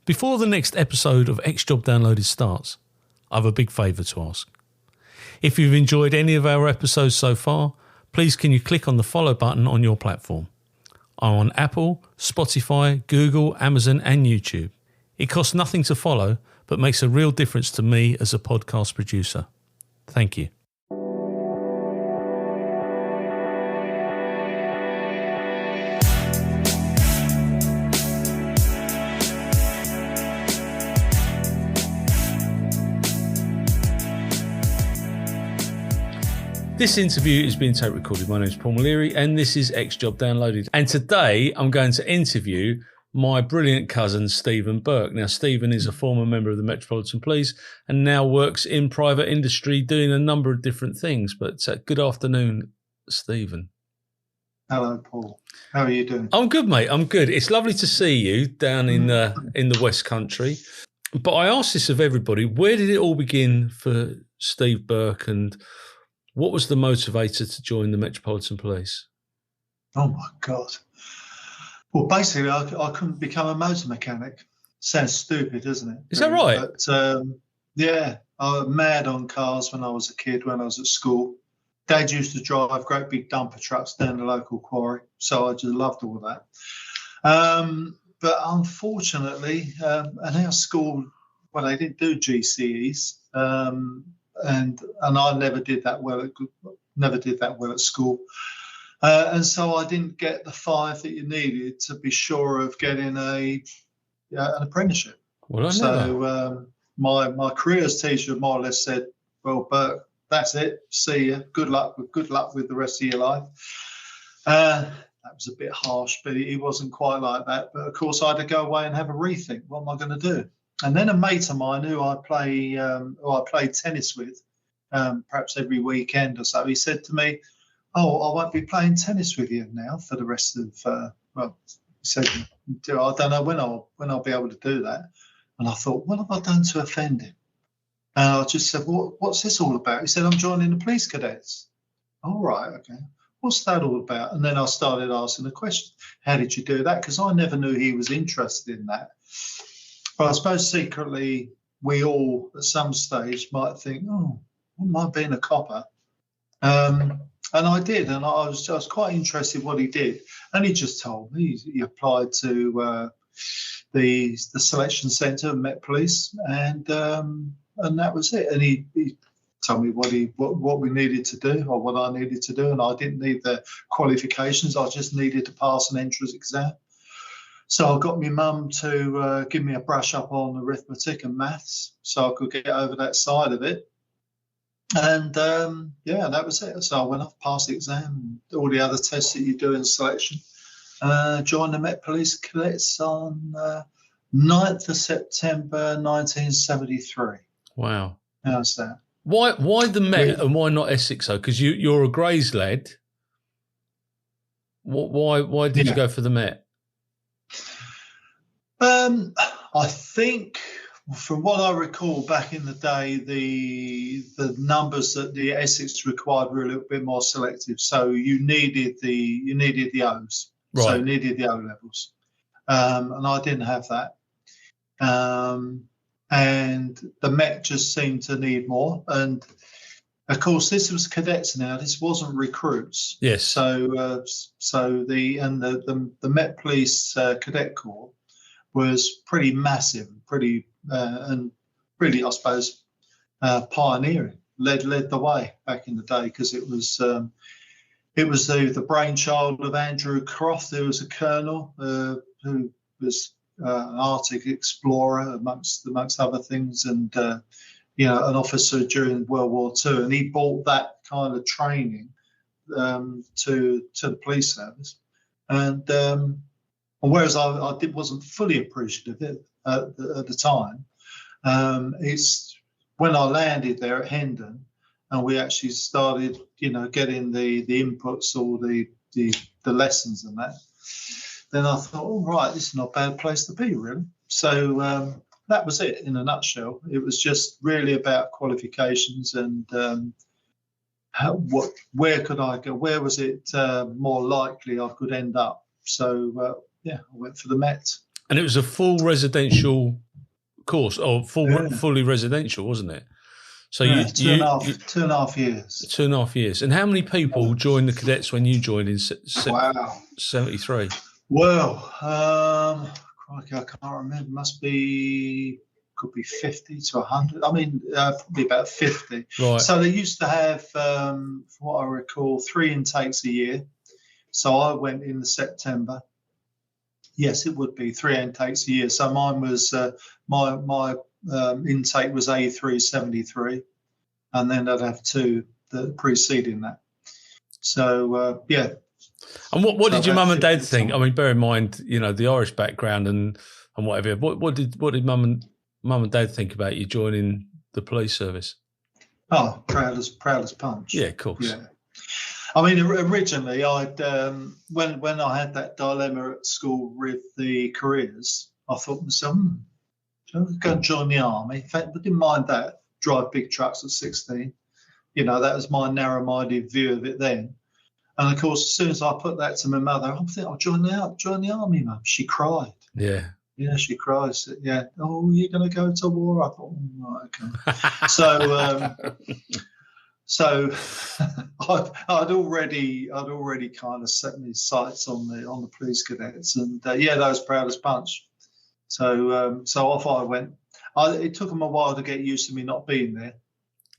Before the next episode of X Job Downloaded starts, I have a big favour to ask. If you've enjoyed any of our episodes so far, please can you click on the follow button on your platform. I'm on Apple, Spotify, Google, Amazon and YouTube. It costs nothing to follow, but makes a real difference to me as a podcast producer. Thank you. This interview is being tape recorded. My name is Paul O'Leary and this is X Job Downloaded. And today I'm going to interview my brilliant cousin, Stephen Burke. Now, Stephen is a former member of the Metropolitan Police and now works in private industry doing a number of different things. But good afternoon, Stephen. Hello, Paul. How are you doing? I'm good, mate. I'm good. It's lovely to see you down in the West Country. But I ask this of everybody, where did it all begin for Steve Burke and what was the motivator to join the Metropolitan Police? Oh, my God. Well, basically, I couldn't become a motor mechanic. Sounds stupid, doesn't it? Is that right? But, yeah, I was mad on cars when I was a kid, when I was at school. Dad used to drive great big dumper trucks down the local quarry, so I just loved all that. But unfortunately, at our school, well, they didn't do GCEs, and I never did that well at school, and so I didn't get the 5 that you needed to be sure of getting an apprenticeship. Well, so my careers teacher more or less said, "Well, Burke, that's it. See you. Good luck with the rest of your life." That was a bit harsh, but he wasn't quite like that. But of course, I had to go away and have a rethink. What am I going to do? And then a mate of mine who I played tennis with, perhaps every weekend or so, he said to me, "Oh, I won't be playing tennis with you now for the rest of." Well, he said, "I don't know when I'll be able to do that." And I thought, what have I done to offend him? And I just said, "What's this all about?" He said, "I'm joining the Police Cadets." "All right, okay. What's that all about?" And then I started asking the question, "How did you do that?" Because I never knew he was interested in that. But I suppose secretly we all at some stage might think, "Oh, wouldn't mind being a copper?" And I did, and I was quite interested in what he did. And he just told me he applied to the selection centre of Met Police, and that was it. And he told me what we needed to do, or what I needed to do, and I didn't need the qualifications. I just needed to pass an entrance exam. So I got my mum to give me a brush up on arithmetic and maths so I could get over that side of it. And, yeah, that was it. So I went off, passed the exam, all the other tests that you do in selection, joined the Met Police Cadets on 9th of September 1973. Wow. How's that? Why the Met and why not Essex, though? Because you're a Grays lad. Why did you go for the Met? I think, from what I recall back in the day, the numbers that the Essex required were a little bit more selective. So you needed the O's, right. So you needed the O levels, and I didn't have that. And the Met just seemed to need more. And of course, this was cadets now. This wasn't recruits. Yes. So the Met Police Cadet Corps was pretty massive, and really, I suppose, pioneering. Led the way back in the day, because it was the brainchild of Andrew Croft, who was a colonel who was an Arctic explorer amongst other things, and an officer during World War II, and he brought that kind of training to the police service, and whereas I wasn't fully appreciative of it at the time, it's when I landed there at Hendon and we actually started, getting the inputs or the lessons and that, then I thought, all right, this is not a bad place to be, really. So that was it in a nutshell. It was just really about qualifications and where could I go? Where was it more likely I could end up? So, I went for the Met. And it was a full residential course, or fully residential, wasn't it? So yeah, two and a half years. 2.5 years. And how many people joined the cadets when you joined in Wow. 73? Well, crikey, I can't remember. Could be 50 to 100. I mean, probably about 50. Right. So they used to have, from what I recall, 3 intakes a year. So I went in September. Yes, it would be 3 intakes a year. So mine was my intake was A373, and then I'd have 2 that preceding that. So yeah. And what did your mum and dad think? I mean, bear in mind, the Irish background and whatever. What did mum and dad think about you joining the police service? Oh, proud as punch. Yeah, of course. Yeah. I mean, originally, I'd when I had that dilemma at school with the careers, I thought to myself, I'll go and join the army. In fact, I didn't mind that. Drive big trucks at 16. That was my narrow-minded view of it then. And of course, as soon as I put that to my mother, I think I'll join the army, Mum. She cried. Yeah. Yeah, she cries. Yeah. Oh, you're going to go to war? I thought, right, okay. So I'd already kind of set my sights on the police cadets, and they was proud as punch. So off I went. It took them a while to get used to me not being there.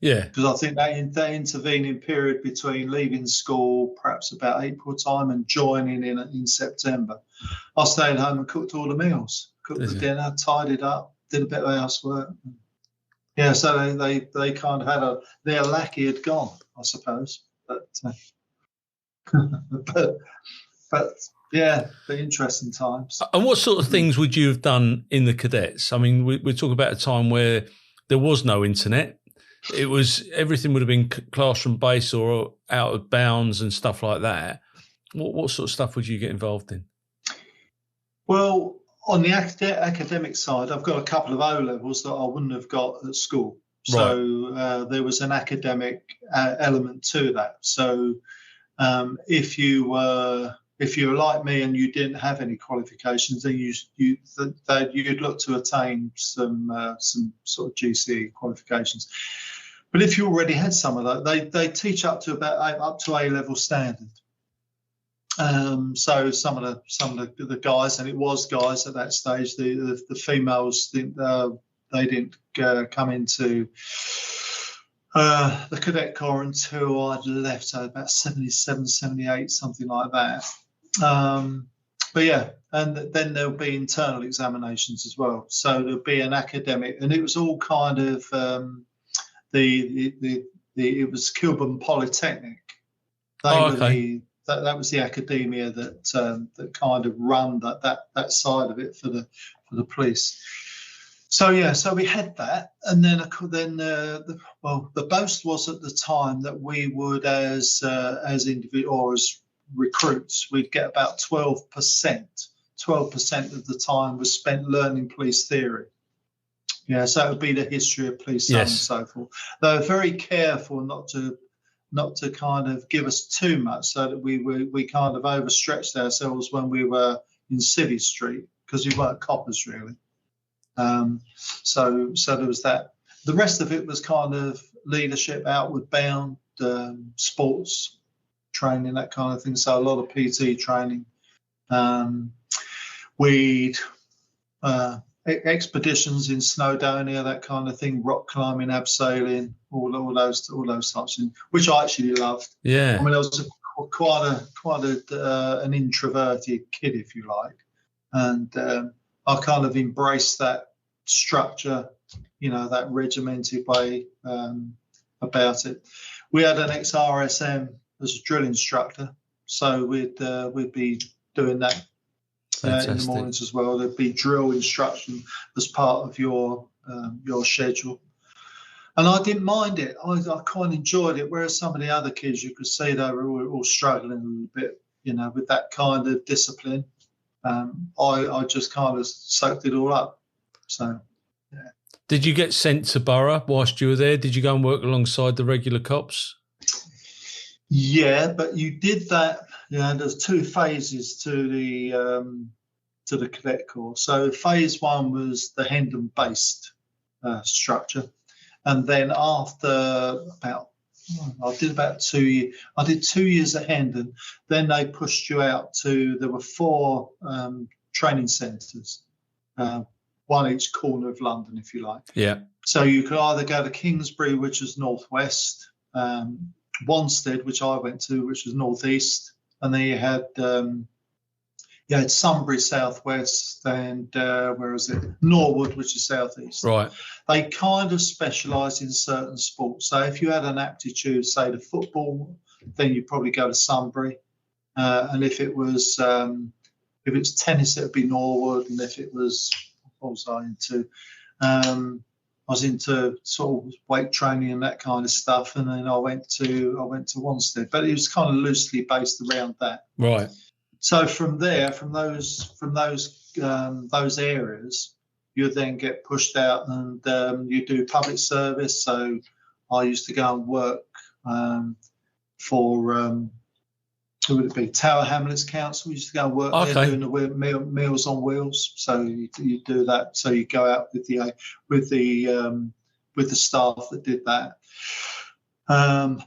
Yeah, because I think that intervening period between leaving school, perhaps about April time, and joining in September, I stayed home and cooked all the meals, cooked the dinner, tidied up, did a bit of housework. Yeah, so they kind of had their lackey had gone, I suppose, but yeah, the interesting times. And what sort of things would you have done in the cadets? I mean, we're talking about a time where there was no internet. It was everything would have been classroom based or out of bounds and stuff like that. What sort of stuff would you get involved in? Well, on the academic side, I've got a couple of O levels that I wouldn't have got at school. So there was an academic element to that. So if you were like me and you didn't have any qualifications, then you'd look to attain some sort of GCE qualifications. But if you already had some of that, they teach up to A level standard. So some of the guys, and it was guys at that stage, the females they didn't come into the cadet corps until I'd left, so about 77, 78, something like that. But yeah, and then there'll be internal examinations as well. So there'll be an academic, and it was all kind of it was Kilburn Polytechnic. That was the academia that kind of run that side of it for the police. So yeah, so we had that, and then the boast was at the time that we would as individual or as recruits, we'd get about 12%. 12% of the time was spent learning police theory. Yeah, so it would be the history of police and so forth. They were very careful not to kind of give us too much, so that we kind of overstretched ourselves when we were in City Street, because we weren't coppers really. So there was that. The rest of it was kind of leadership, outward bound, sports training, that kind of thing. So a lot of PT training. We'd expeditions in Snowdonia, that kind of thing, rock climbing, abseiling, all those types of things, which I actually loved. Yeah, I mean, I was quite an introverted kid, if you like, and I kind of embraced that structure, that regimented way about it. We had an ex-RSM as a drill instructor, so we'd be doing that in the mornings as well. There'd be drill instruction as part of your schedule, and I didn't mind it. I quite enjoyed it. Whereas some of the other kids, you could see they were all struggling a little bit, with that kind of discipline. I just kind of soaked it all up. So, yeah. Did you get sent to Borough whilst you were there? Did you go and work alongside the regular cops? Yeah, but you did that. There's 2 phases to to the cadet corps. So phase one was the Hendon based structure, and then after I did 2 years at Hendon. Then they pushed you out to, there were 4 training centres, one each corner of London, if you like. Yeah. So you could either go to Kingsbury, which is northwest, Wanstead, which I went to, which was northeast, and then you had Sunbury southwest, and where is it? Norwood, which is southeast. Right. They kind of specialised in certain sports. So if you had an aptitude, say to football, then you'd probably go to Sunbury, and if it was tennis, it would be Norwood, and if it was, what was I into? I was into sort of weight training and that kind of stuff, and then I went to Wanstead, but it was kind of loosely based around that. Right. So from there, from those areas, you then get pushed out and you do public service. So I used to go and work for who would it be? Tower Hamlets Council. We used to go and work there doing the Meals on Wheels. So you do that. So you go out with the staff that did that.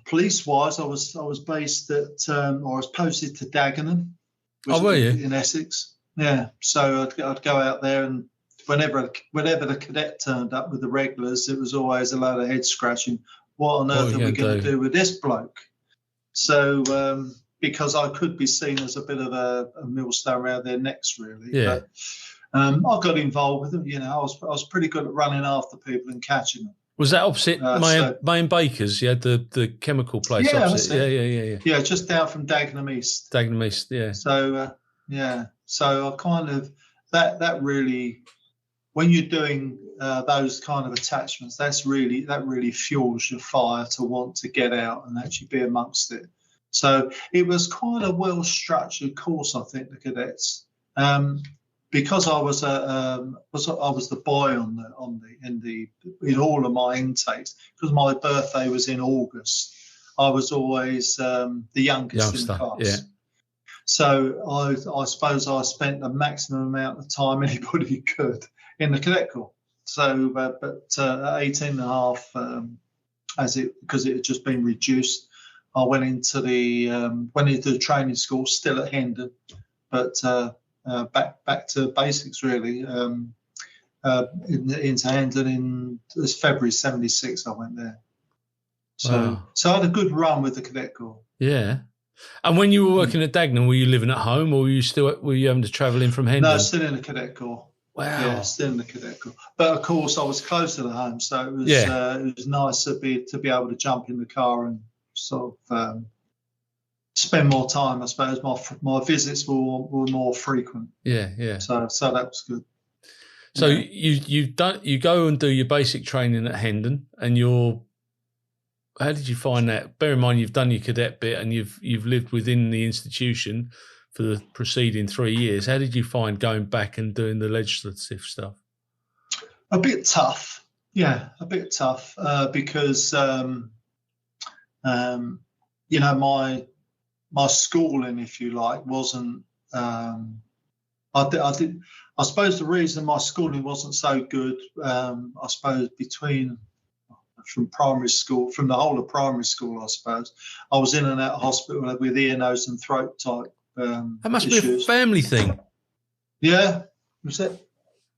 Police wise, I was based at or I was posted to Dagenham. Were you? In Essex? Yeah. So I'd go out there, and whenever the cadet turned up with the regulars, it was always a load of head scratching. What on earth are we going to do with this bloke? So because I could be seen as a bit of a millstone around their necks, really. Yeah. But I got involved with them. You know, I was pretty good at running after people and catching them. Was that opposite Main Baker's? You had the chemical place opposite. Yeah. Yeah, just down from Dagenham East. Dagenham East, yeah. So so I kind of that really, when you're doing those kind of attachments, that really fuels your fire to want to get out and actually be amongst it. So it was quite a well structured course, I think, the cadets. Because I was the boy in all of my intakes, because my birthday was in August. I was always the youngest in the class. Yeah. So I suppose I spent the maximum amount of time anybody could in the cadet corps. So, but at 18 and a half, because it had just been reduced, I went into the training school, still at Hendon, but back to basics really. Into Hendon in February '76. I went there. So I had a good run with the cadet corps. Yeah. And when you were working at Dagenham, were you living at home, or were you having to travel in from Hendon? No, still in the cadet corps. Wow. Yeah, still in the cadet corps. But of course, I was closer to home, so it was nice to be able to jump in the car and sort of spend more time. I suppose my visits were more frequent. Yeah. So that was good. So you go and do your basic training at Hendon, and how did you find that? Bear in mind you've done your cadet bit and you've lived within the institution for the preceding 3 years. How did you find going back and doing the legislative stuff? A bit tough, yeah, because my schooling, if you like, wasn't. I suppose the reason my schooling wasn't so good, I suppose from the whole of primary school, I suppose I was in and out of hospital with ear, nose, and throat type. That must issues. be a family thing. Yeah, was it?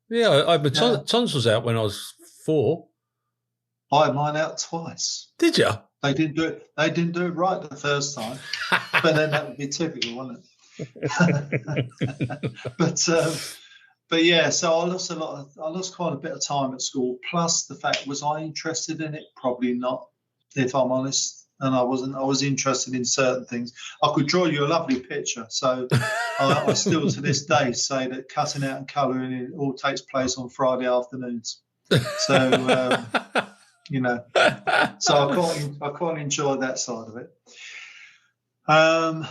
Yeah, I had my tonsils out when I was 4. I had mine out twice. Did you? They didn't do it. They didn't do it right the first time, but then that would be typical, wouldn't it? But yeah, so I lost quite a bit of time at school. Plus, the fact, was I interested in it? Probably not, if I'm honest. And I wasn't. I was interested in certain things. I could draw you a lovely picture. So I still to this day say that cutting out and colouring it all takes place on Friday afternoons. So so I quite enjoy that side of it.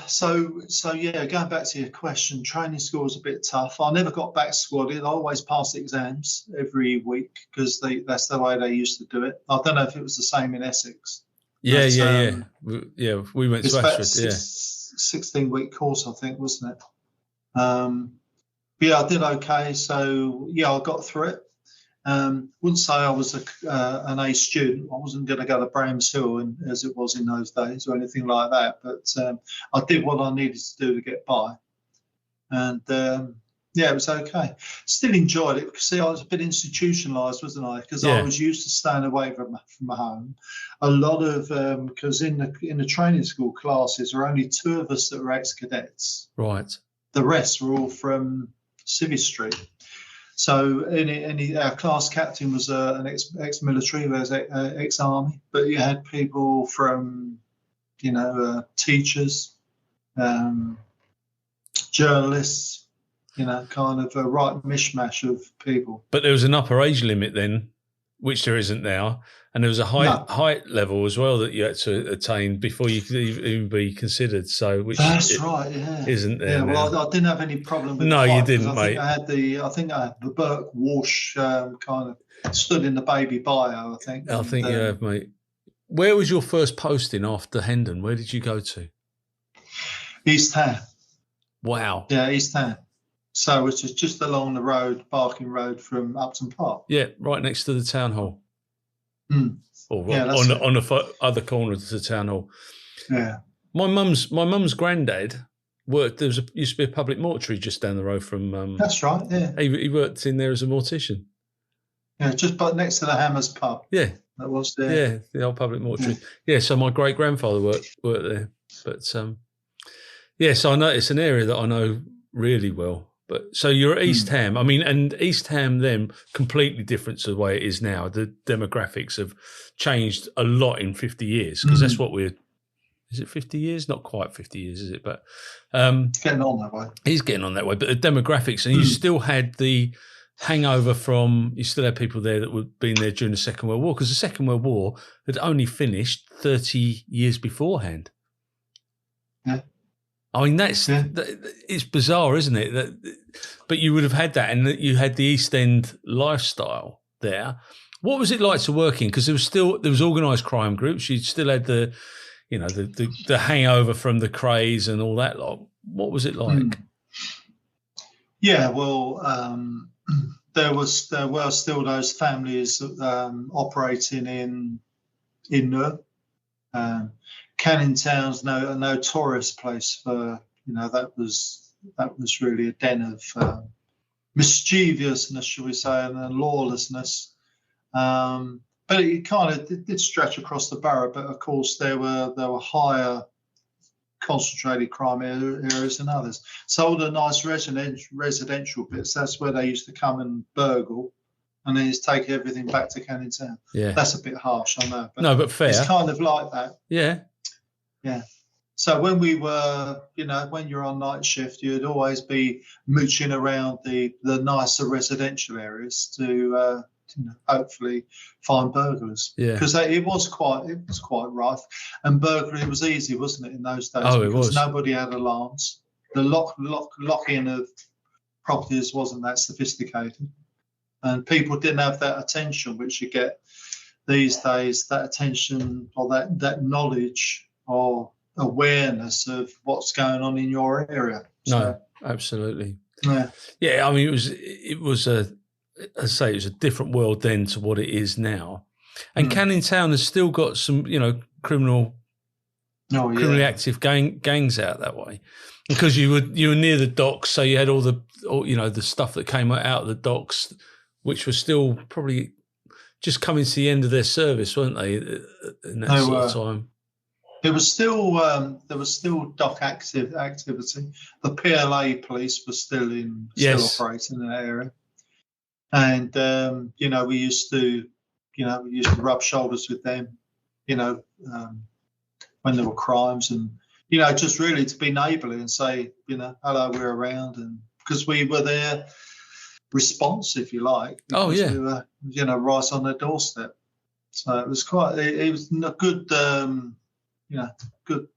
So yeah, going back to your question, training school was a bit tough. I never got back squadded. I always passed exams every week because that's the way they used to do it. I don't know if it was the same in Essex. Yeah. We went to Ashford. 16-week course, I think, wasn't it? Yeah, I did okay. So yeah, I got through it. Wouldn't say I was an A student. I wasn't going to go to Brams Hill as it was in those days or anything like that. But I did what I needed to do to get by, and yeah, it was okay. Still enjoyed it because see, I was a bit institutionalised, wasn't I? Because I was used to staying away from home. A lot of because in the training school classes, there were only 2 of us that were ex-cadets. Right. The rest were all from Civvy Street. So our class captain was an ex-military, was ex-army, but you had people from, teachers, journalists, kind of a right mishmash of people. But there was an upper age limit then, which there isn't now, and there was a height level as well that you had to attain before you could even be considered. So, that's right, yeah, isn't there? Yeah, well, I didn't have any problem with. No, the height, you didn't, mate. I think I had the Burke wash kind of stood in the baby bio. I think you have, mate. Where was your first posting after Hendon? Where did you go to? East Ham. Wow. Yeah, East Ham. So which is just along the road, Barking Road from Upton Park. Yeah, right next to the town hall. Mm. Or on the other corner of the town hall. Yeah. My mum's granddad worked. There used to be a public mortuary just down the road from. That's right. Yeah. He worked in there as a mortician. Yeah, just next to the Hammers pub. Yeah. That was there. Yeah, the old public mortuary. Yeah, so my great grandfather worked there, but so I know it's an area that I know really well. But so you're at East Ham. I mean, and East Ham then completely different to the way it is now. The demographics have changed a lot in 50 years because that's what is it 50 years? Not quite 50 years, is it? But getting on that way. He's getting on that way. But the demographics, and you still had the hangover from, you still had people there that had been there during the Second World War because the Second World War had only finished 30 years beforehand. Yeah. I mean, it's bizarre, isn't it? But you would have had that, and that you had the East End lifestyle there. What was it like to work in? Because there was organised crime groups. You still had the hangover from the craze and all that lot. What was it like? Yeah, well, there were still those families operating in Newark. Canning Town's a notorious place for, that was really a den of mischievousness, shall we say, and lawlessness. But it kind of did stretch across the borough. But of course, there were higher concentrated crime areas than others. So all the nice residential bits, that's where they used to come and burgle. And then just take everything back to Canning Town. Yeah, that's a bit harsh, I know. But no, but fair. It's kind of like that. Yeah. Yeah. So when we were, when you're on night shift, you'd always be mooching around the nicer residential areas to hopefully find burglars. Yeah. Because it was quite rife, and burglary was easy, wasn't it, in those days? Oh, it was. Because nobody had alarms. The lock-in of properties wasn't that sophisticated, and people didn't have that attention which you get these days. That attention or that knowledge or awareness of what's going on in your area. No, absolutely. Yeah. I mean, it was a different world then to what it is now. And Canning Town has still got some, criminally active gangs out that way, because you were near the docks, so you had all the stuff that came out of the docks, which was still probably just coming to the end of their service, weren't they? In that sort of time. There was still dock activity. The PLA police was still operating in that area, and we used to rub shoulders with them, when there were crimes, and just really to be neighbourly and say, hello, we're around, and because we were there, response, if you like. Oh yeah, we were right on their doorstep, so it was it was a good. Good,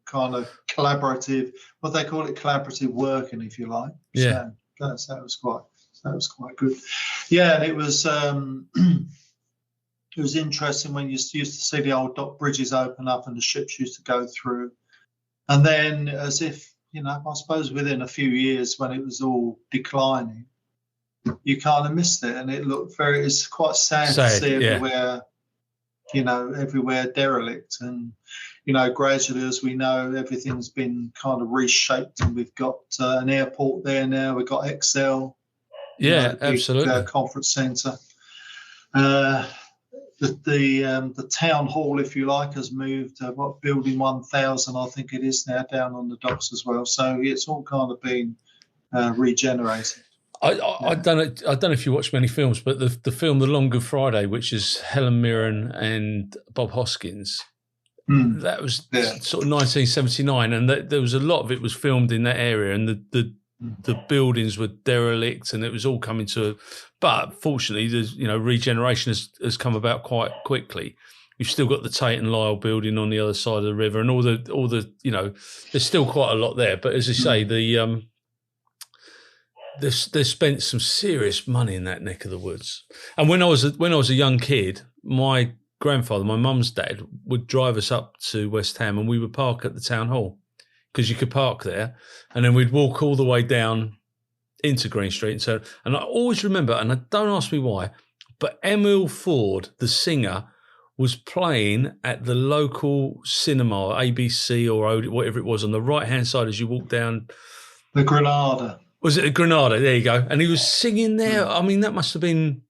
kind of collaborative, what they call it, collaborative working, if you like. Yeah. So that was quite good. Yeah, and it was interesting when you used to see the old dock bridges open up and the ships used to go through. And then, as if, I suppose within a few years when it was all declining, you kind of missed it, and it's quite sad to see everywhere, everywhere derelict. And, gradually, as we know, everything's been kind of reshaped, and we've got an airport there now. We've got Excel. Yeah, absolutely. Conference centre. The town hall, if you like, has moved. Building 1000, I think it is now, down on the docks as well. So it's all kind of been regenerated. I don't know if you watch many films, but the film The Long Good Friday, which is Helen Mirren and Bob Hoskins, that was sort of 1979, and there was a lot of it was filmed in that area, and the buildings were derelict, and it was all coming to. But fortunately, there's regeneration has come about quite quickly. You've still got the Tate and Lyle building on the other side of the river, and all the there's still quite a lot there. But as I say, they spent some serious money in that neck of the woods. And when I was a young kid, my grandfather, my mum's dad, would drive us up to West Ham, and we would park at the town hall because you could park there, and then we'd walk all the way down into Green Street. And I always remember, and don't ask me why, but Emil Ford, the singer, was playing at the local cinema, ABC or whatever it was, on the right-hand side as you walk down. The Granada. Was it a Granada? There you go. And he was singing there. I mean, that must have been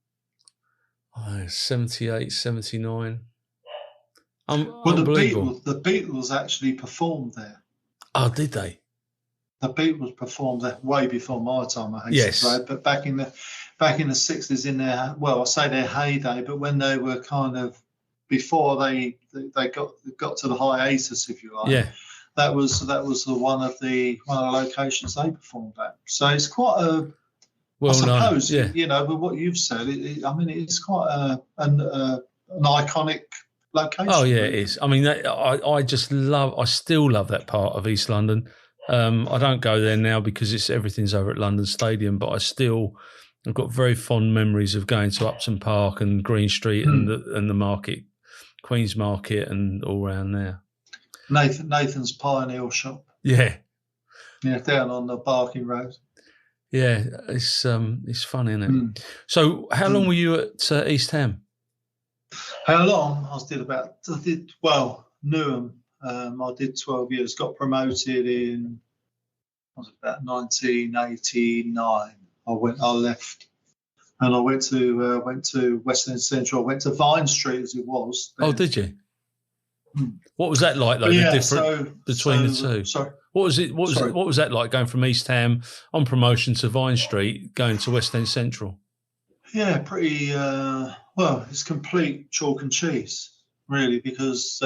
78, 79. Well, the Beatles actually performed there. Oh, did they? The Beatles performed there way before my time, I hate to say, but back in the 60s, in their, well, I say their heyday, but when they were kind of before they got to the hiatus, if you like. Yeah. That was one of the locations they performed at. So it's quite a, I suppose, with what you've said, it's quite an iconic location. Oh yeah, it is. I mean, I still love that part of East London. I don't go there now because everything's over at London Stadium, but I've got very fond memories of going to Upton Park and Green Street and the market, Queen's Market, and all around there. Nathan's Pioneer Shop. Yeah. Yeah, down on the Barking Road. Yeah, it's fun, isn't it? So how long were you at East Ham? How long? Newham. I did 12 years, got promoted in, about 1989. I left. And I went to West End Central. I went to Vine Street as it was then. Oh, did you? What was that like, though? Yeah, the difference between the two. Sorry. What was that like, going from East Ham on promotion to Vine Street, going to West End Central? Yeah, pretty. It's complete chalk and cheese, really, because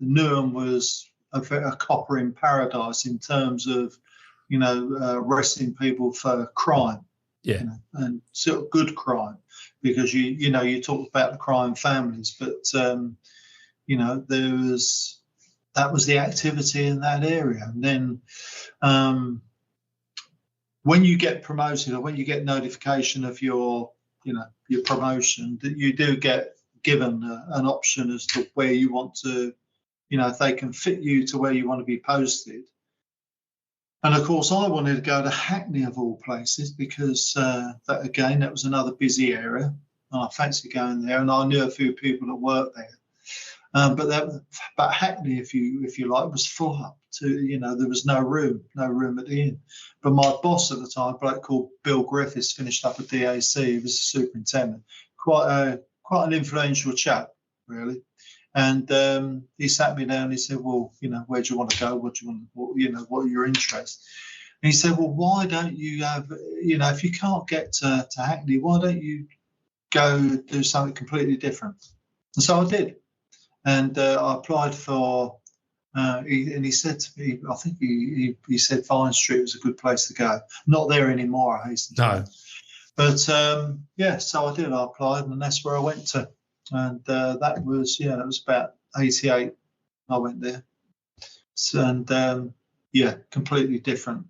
Newham was a copper in paradise in terms of, arresting people for crime. Yeah, and sort of good crime, because you talk about the crime families, but that was the activity in that area. And then when you get promoted, or when you get notification of your promotion, that you do get given an option as to where you want to, if they can fit you to where you want to be posted. And of course, I wanted to go to Hackney of all places, because that was another busy area, and I fancied going there. And I knew a few people that worked there. But Hackney, if you like, was full up to, there was no room at the inn. But my boss at the time, a bloke called Bill Griffiths, finished up at DAC. He was a superintendent, quite an influential chap, really. And he sat me down. He said, "Well, where do you want to go? What do you want? What are your interests?" And he said, "Well, why don't you have, if you can't get to Hackney, why don't you go do something completely different?" And so I did. And I applied for, and he said to me, I think he said Vine Street was a good place to go. Not there anymore, I hasten to add. But so I did. I applied, and that's where I went to. And that was about 88. I went there. So, and completely different.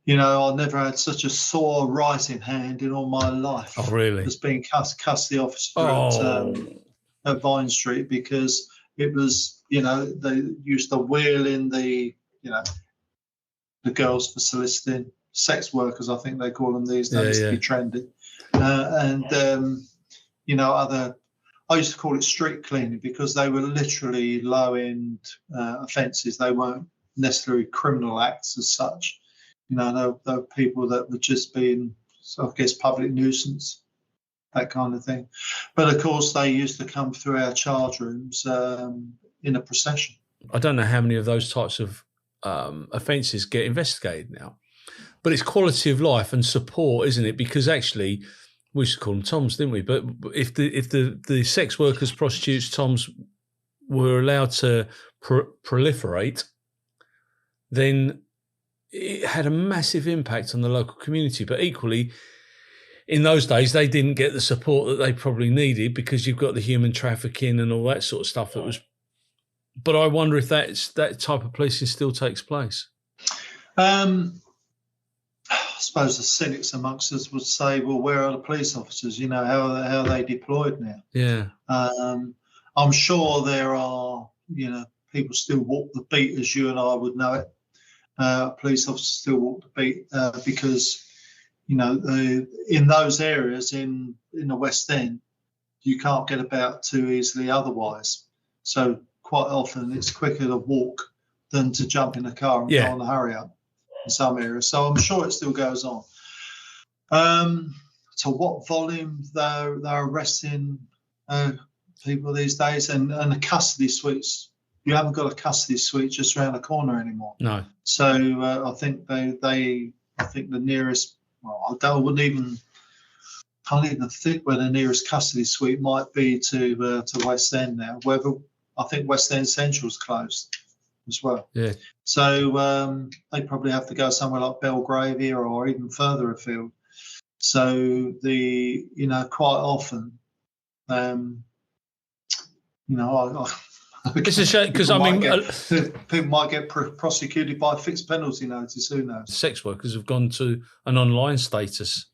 I never had such a sore writing hand in all my life. Oh, really? As being custody officer at Vine Street, because it was, they used to wheel in the, the girls for soliciting, sex workers, I think they call them these days, to be trendy. Other, I used to call it street cleaning because they were literally low-end offences. They weren't necessarily criminal acts as such. They were people that were just being, I guess, public nuisance, that kind of thing. But of course, they used to come through our charge rooms in a procession. I don't know how many of those types of offences get investigated now, but it's quality of life and support, isn't it? Because actually, we used to call them Toms, didn't we? But if the sex workers, prostitutes, Toms were allowed to proliferate, then it had a massive impact on the local community. But equally, in those days, they didn't get the support that they probably needed because you've got the human trafficking and all that sort of stuff that was. But I wonder if that type of policing still takes place. I suppose the cynics amongst us would say, well, where are the police officers? How are they deployed now? Yeah. I'm sure there are, people still walk the beat as you and I would know it. Police officers still walk the beat because, in those areas in the West End, you can't get about too easily otherwise. So quite often it's quicker to walk than to jump in a car and go on a hurry up in some areas. So I'm sure it still goes on. To what volume they're arresting people these days, and the custody suites. You haven't got a custody suite just around the corner anymore. No. So I think I think the nearest. Well, can't even think where the nearest custody suite might be to West End now. Whether I think West End Central's closed as well. Yeah. So they probably have to go somewhere like Belgravia or even further afield. So quite often, it's a shame because people might get prosecuted by fixed penalty notice. Who knows? Sex workers have gone to an online status,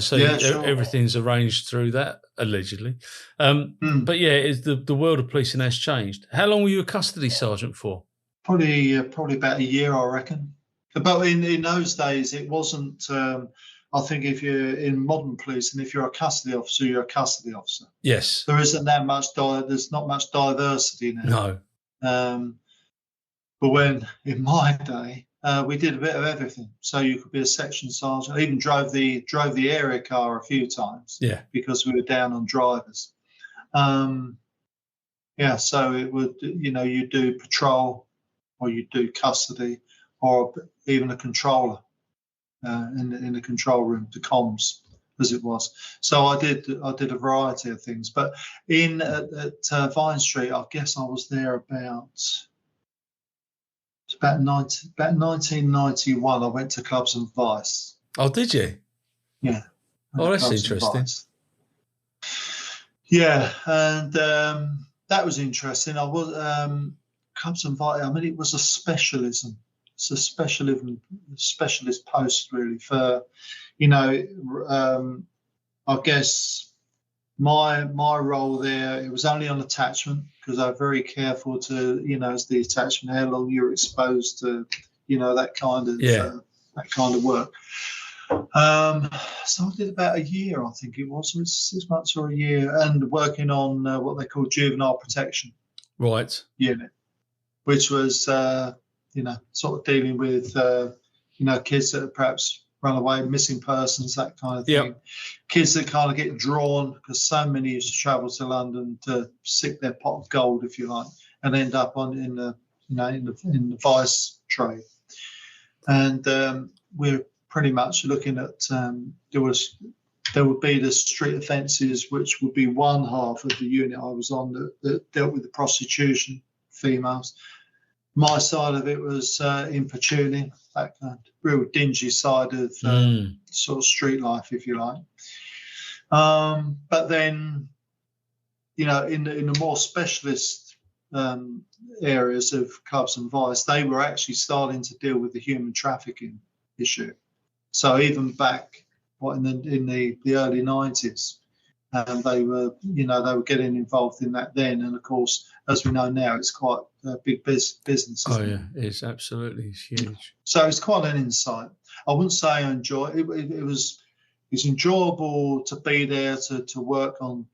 so everything's arranged through that allegedly. But yeah, the world of policing has changed. How long were you a custody sergeant for? Probably about a year, I reckon. But in those days, it wasn't. I think if you're in modern police and if you're a custody officer, you're a custody officer. Yes. There isn't that much. There's not much diversity now. No. But when in my day, we did a bit of everything. So you could be a section sergeant. I even drove the area car a few times. Yeah. Because we were down on drivers. So it would, you do patrol, or you do custody, or even a controller. In the control room, the comms, as it was. So I did a variety of things. But at Vine Street, I guess I was there about 1991. I went to Clubs and Vice. Oh, did you? Yeah. Oh, that's interesting. Yeah, and that was interesting. I was Clubs and Vice. I mean, it was a specialism. It's a specialist post, really, for, I guess my role there, it was only on attachment because I'm very careful to, as the attachment, how long you're exposed to, that kind of work. So I did about a year, I think it was 6 months or a year, and working on what they call juvenile protection unit, which was sort of dealing with, kids that have perhaps run away, missing persons, that kind of thing. Yep. Kids that kind of get drawn because so many used to travel to London to seek their pot of gold, if you like, and end up in the vice trade. And we're pretty much looking at there would be the street offences, which would be one half of the unit I was on that dealt with the prostitution, females. My side of it was importuning, that kind of real dingy side of sort of street life, if you like. But then, in the more specialist areas of Clubs and Vice, they were actually starting to deal with the human trafficking issue. So even back in the early 90s, and they were getting involved in that then. And of course, as we know now, it's quite a big business. Oh yeah, it's absolutely, it's huge. So it's quite an insight. I wouldn't say I enjoy it. It's enjoyable to be there to work on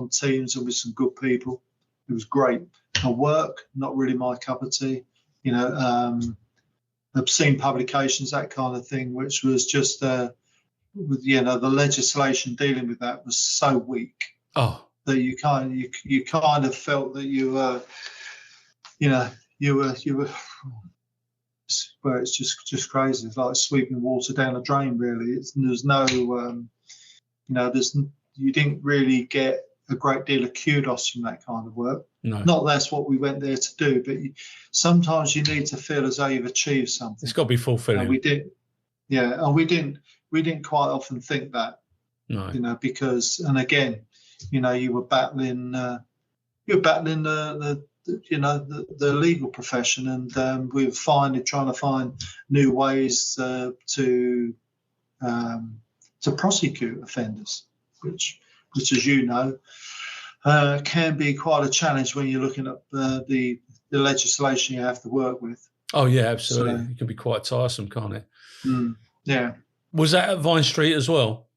teams and with some good people. It was great. My work, not really my cup of tea. Obscene publications, that kind of thing, which was just the legislation dealing with that was so weak. Oh, that you kind of felt that you were where it's just crazy. It's like sweeping water down a drain, really. There's no you didn't really get a great deal of kudos from that kind of work. No. Not that's what we went there to do, but sometimes you need to feel as though you've achieved something. It's got to be fulfilling. And we did, yeah. And we didn't quite often think that, no. Because, and again, you were battling the legal profession, and we were trying to find new ways to prosecute offenders, which as you know, can be quite a challenge when you're looking at the legislation you have to work with. Oh yeah, absolutely. So, it can be quite tiresome, can't it? Yeah. Was that at Vine Street as well?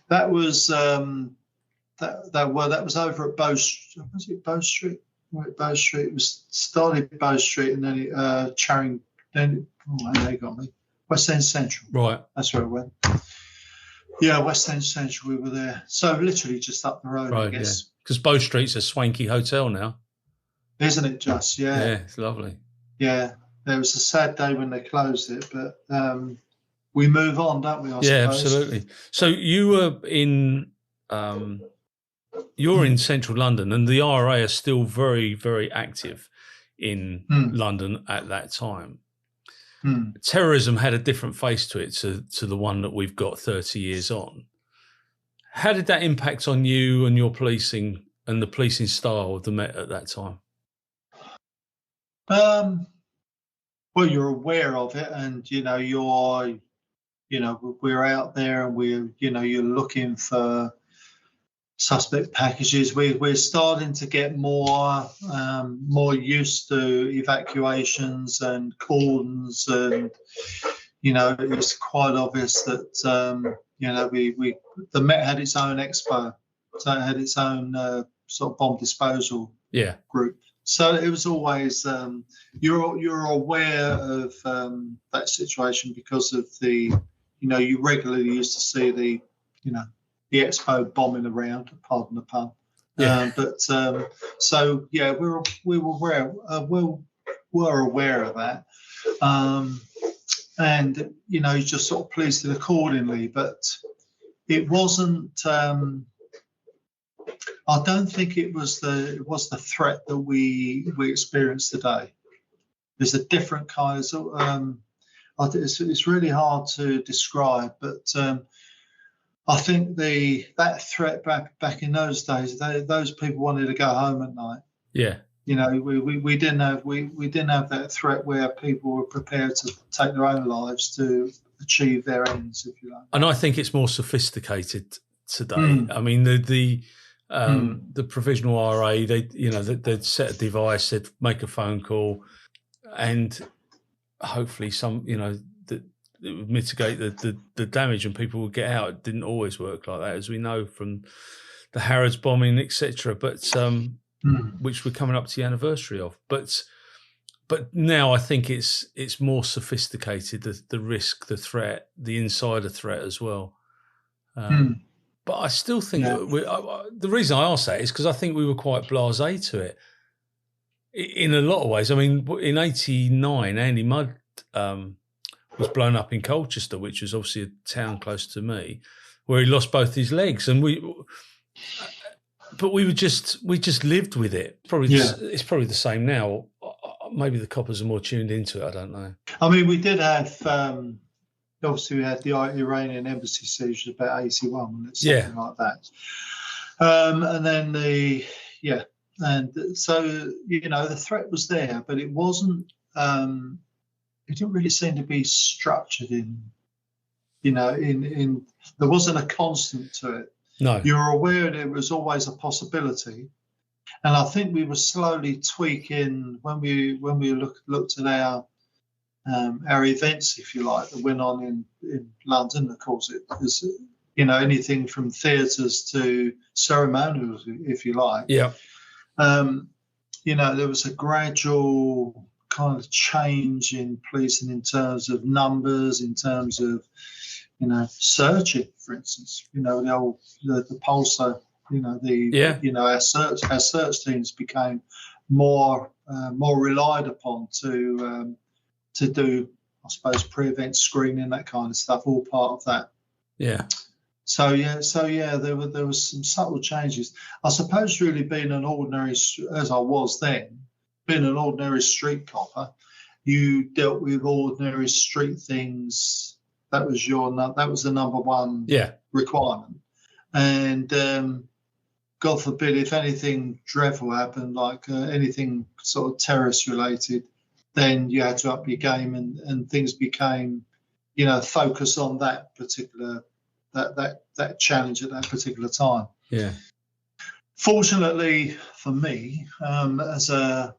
That was that was over at Bow. Was it Bow Street? Right, Bow Street. It was started Bow Street, and then Charing. Then they got me. West End Central. Right. That's where it went. Yeah, West End Central. We were there, so literally just up the road. Right. I guess. Because Bow Street's a swanky hotel now. Isn't it just? Yeah. Yeah, it's lovely. Yeah. There was a sad day when they closed it, but we move on, don't we? I suppose. Absolutely. So you were in, you're in central London, and the RA are still very, very active in London at that time. Terrorism had a different face to it to the one that we've got 30 years on. How did that impact on you and your policing and the policing style of the Met at that time? Well, you're aware of it, and we're out there, and you're looking for suspect packages. We're starting to get more used to evacuations and cordons, and it's quite obvious that the Met had its own expo, so it had its own sort of bomb disposal group. So it was always you're aware of that situation because of you regularly used to see the expo bombing around. Pardon the pun. Yeah. We were aware of that, and you just sort of policed it accordingly. But it wasn't. I don't think it was the threat that we experience today. There's a different kind of. It's really hard to describe, but I think that threat back in those days, those people wanted to go home at night. Yeah. We didn't have that threat where people were prepared to take their own lives to achieve their ends, if you like. And I think it's more sophisticated today. I mean, the provisional RA, they'd set a device, they'd make a phone call, and hopefully that it would mitigate the damage and people would get out. It didn't always work like that, as we know from the Harrods bombing, etc. But which we're coming up to the anniversary of. But now I think it's more sophisticated. The risk, the threat, the insider threat as well. But I still think the reason I ask that is because I think we were quite blasé to it in a lot of ways. I mean, in '89, Andy Mudd was blown up in Colchester, which was obviously a town close to me, where he lost both his legs, and we just lived with it. It's probably the same now. Maybe the coppers are more tuned into it. I don't know. I mean, we did have. Obviously, we had the Iranian embassy siege about 81, and something like that. And then and so the threat was there, but it wasn't. It didn't really seem to be structured in. There wasn't a constant to it. No. You were aware that it was always a possibility. And I think we were slowly tweaking when we looked at our events, if you like, that went on in London. Of course, it was, you know, anything from theatres to ceremonials, if you like. Yeah. You know, there was a gradual kind of change in policing in terms of numbers, in terms of, you know, searching, for instance. You know, the pulsar. You know, our search teams became more relied upon to do, I suppose, pre-event screening, that kind of stuff, all part of that. Yeah. So there was some subtle changes. I suppose really being an ordinary, as I was then, being an ordinary street copper, you dealt with ordinary street things. That was the number one requirement. And God forbid, if anything dreadful happened, like anything sort of terrorist related, then you had to up your game, and things became, you know, focus on that particular that challenge at that particular time. Yeah. Fortunately for me, as a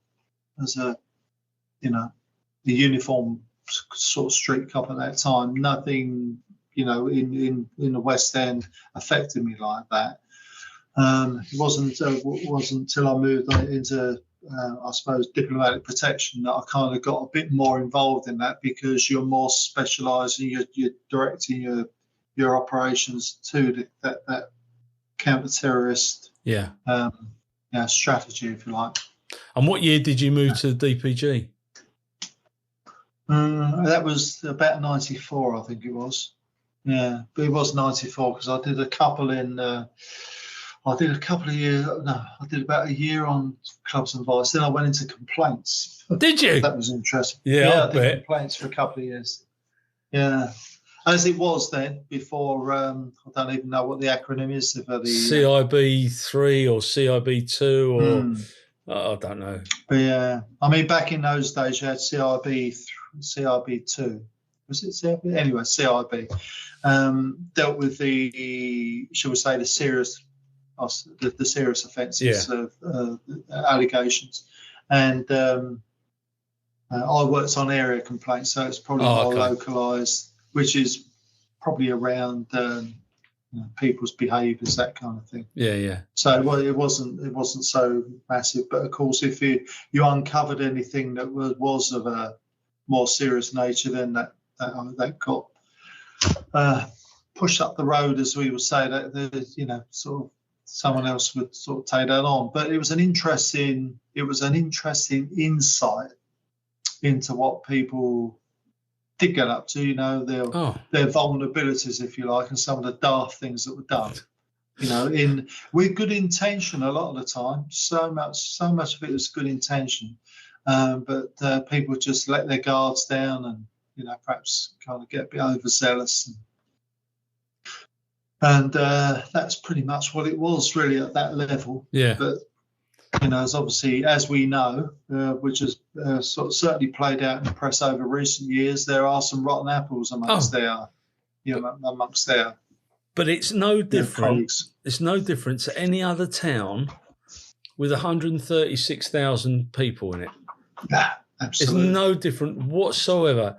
you know, the uniform sort of street cop at that time, nothing, you know, in the West End affected me like that. It wasn't until I moved into, I suppose, diplomatic protection that I kind of got a bit more involved in that, because you're more specialised and you're directing your operations to that counter-terrorist strategy, if you like. And what year did you move to DPG? That was about 94, I think it was. Yeah, but it was 94 because I did a couple of years. No, I did about a year on clubs and vice. Then I went into complaints. Did you? That was interesting. Yeah, I did complaints for a couple of years. Yeah, as it was then. Before I don't even know what the acronym is for the CIB3 or CIB2 or I don't know. But yeah, I mean, back in those days, you had CIB2. Was it CIB? Anyway, CIB dealt with the, shall we say, the serious offences of allegations, and I worked on area complaints, so it's probably more localised, which is probably around people's behaviours, that kind of thing. Yeah. So it wasn't so massive, but of course, if you uncovered anything that was of a more serious nature, then that got pushed up the road, as we would say. That you know, sort of someone else would sort of take that on. But it was an interesting insight into what people did get up to, you know, their vulnerabilities, if you like, and some of the daft things that were done, you know, with good intention a lot of the time. So much of it was good intention, but people just let their guards down and, you know, perhaps kind of get a bit overzealous, and that's pretty much what it was really at that level. Yeah. But you know, as we know, which has sort of certainly played out in the press over recent years, there are some rotten apples amongst their. But it's no different. It's no different to any other town with 136,000 people in it. Yeah, absolutely. It's no different whatsoever.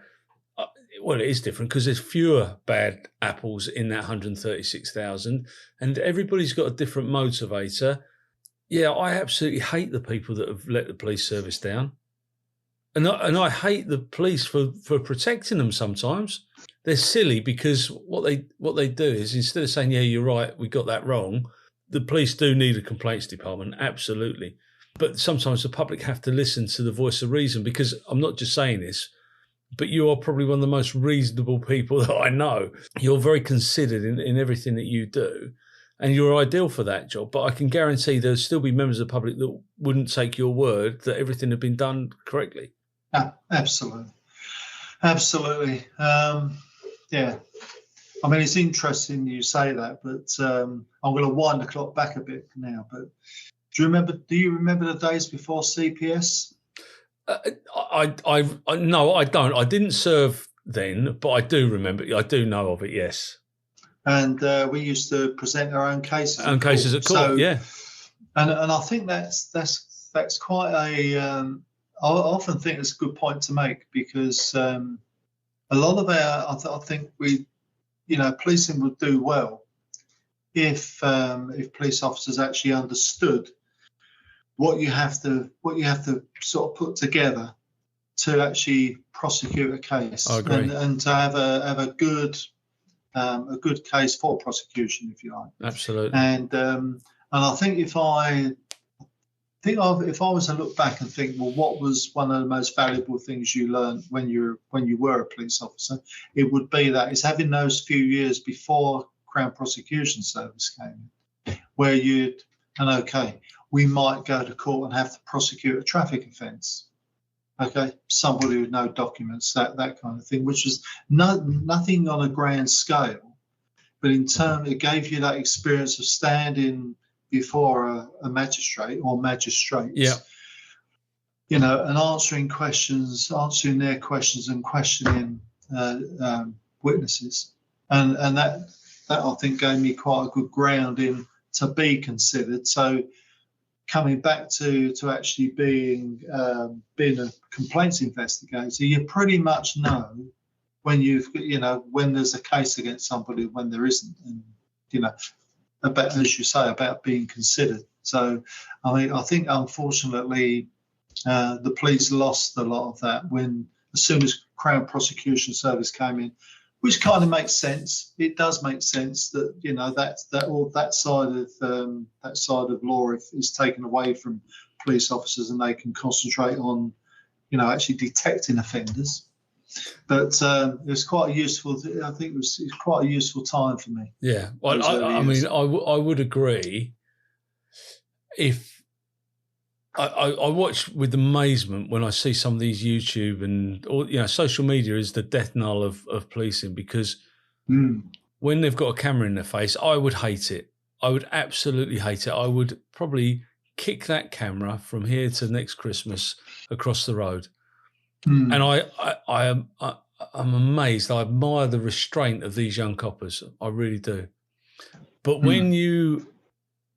Well, it is different because there's fewer bad apples in that 136,000, and everybody's got a different motivator. Yeah, I absolutely hate the people that have let the police service down. And I hate the police for protecting them sometimes. They're silly because what they do is, instead of saying, yeah, you're right, we got that wrong, the police do need a complaints department, absolutely. But sometimes the public have to listen to the voice of reason, because I'm not just saying this, but you are probably one of the most reasonable people that I know. You're very considered in everything that you do. And you're ideal for that job, but I can guarantee there'll still be members of the public that wouldn't take your word that everything had been done correctly. Absolutely. Yeah. I mean, it's interesting you say that, but I'm going to wind the clock back a bit now. But do you remember the days before CPS? No, I don't. I didn't serve then, but I do remember. I do know of it. Yes. and we used to present our own cases. Own cases at court, yeah. And I think that's quite a. I often think it's a good point to make, because a lot of our, I think we, policing would do well if police officers actually understood what you have to sort of put together to actually prosecute a case. I agree. And to have a good case for prosecution, if you like. Absolutely. And I think if I was to look back and think, well, what was one of the most valuable things you learned when you were a police officer, it would be that is having those few years before Crown Prosecution Service came in, where we might go to court and have to prosecute a traffic offence. Okay, somebody with no documents, that kind of thing, which was nothing on a grand scale, but it gave you that experience of standing before a magistrate or magistrates, yeah, and answering their questions and questioning witnesses, and that I think gave me quite a good grounding to be considered. So coming back to actually being a complaints investigator, you pretty much know when there's a case against somebody, when there isn't, and about, as you say, about being considered. So I think unfortunately the police lost a lot of that as soon as Crown Prosecution Service came in, which kind of makes sense. It does make sense that that side of law is taken away from police officers, and they can concentrate on actually detecting offenders. But it was quite a useful. I think it was quite a useful time for me. Yeah, well, I would agree. If I watch with amazement when I see some of these YouTube and social media is the death knell of policing, because when they've got a camera in their face, I would hate it. I would absolutely hate it. I would probably kick that camera from here to next Christmas across the road. And I'm amazed. I admire the restraint of these young coppers. I really do. But when you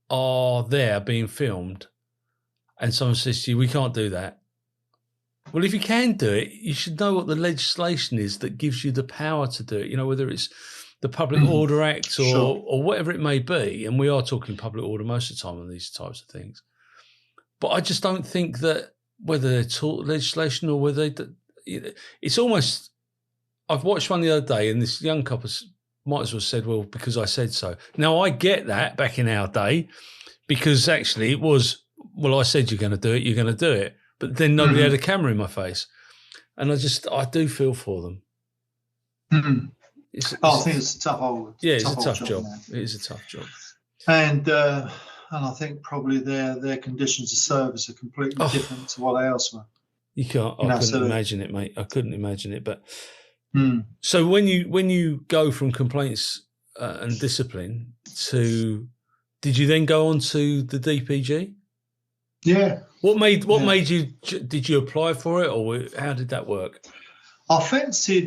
are there being filmed and someone says to you, we can't do that. Well, if you can do it, you should know what the legislation is that gives you the power to do it, whether it's the Public Order Act or whatever it may be. And we are talking public order most of the time on these types of things. But I just don't think that whether they're taught legislation or whether it's almost, I've watched one the other day and this young couple might as well said, well, because I said so. Now, I get that back in our day, because actually it was, well, I said you're going to do it, you're going to do it. But then nobody had a camera in my face. And I do feel for them. I think it's a tough it's a tough job. It is a tough job. And I think probably their conditions of service are completely different to what ours were. You can't. I couldn't imagine it, mate. I couldn't imagine it. But so when you go from complaints and discipline to, did you then go on to the DPG? Yeah. What made you? Did you apply for it, or how did that work? I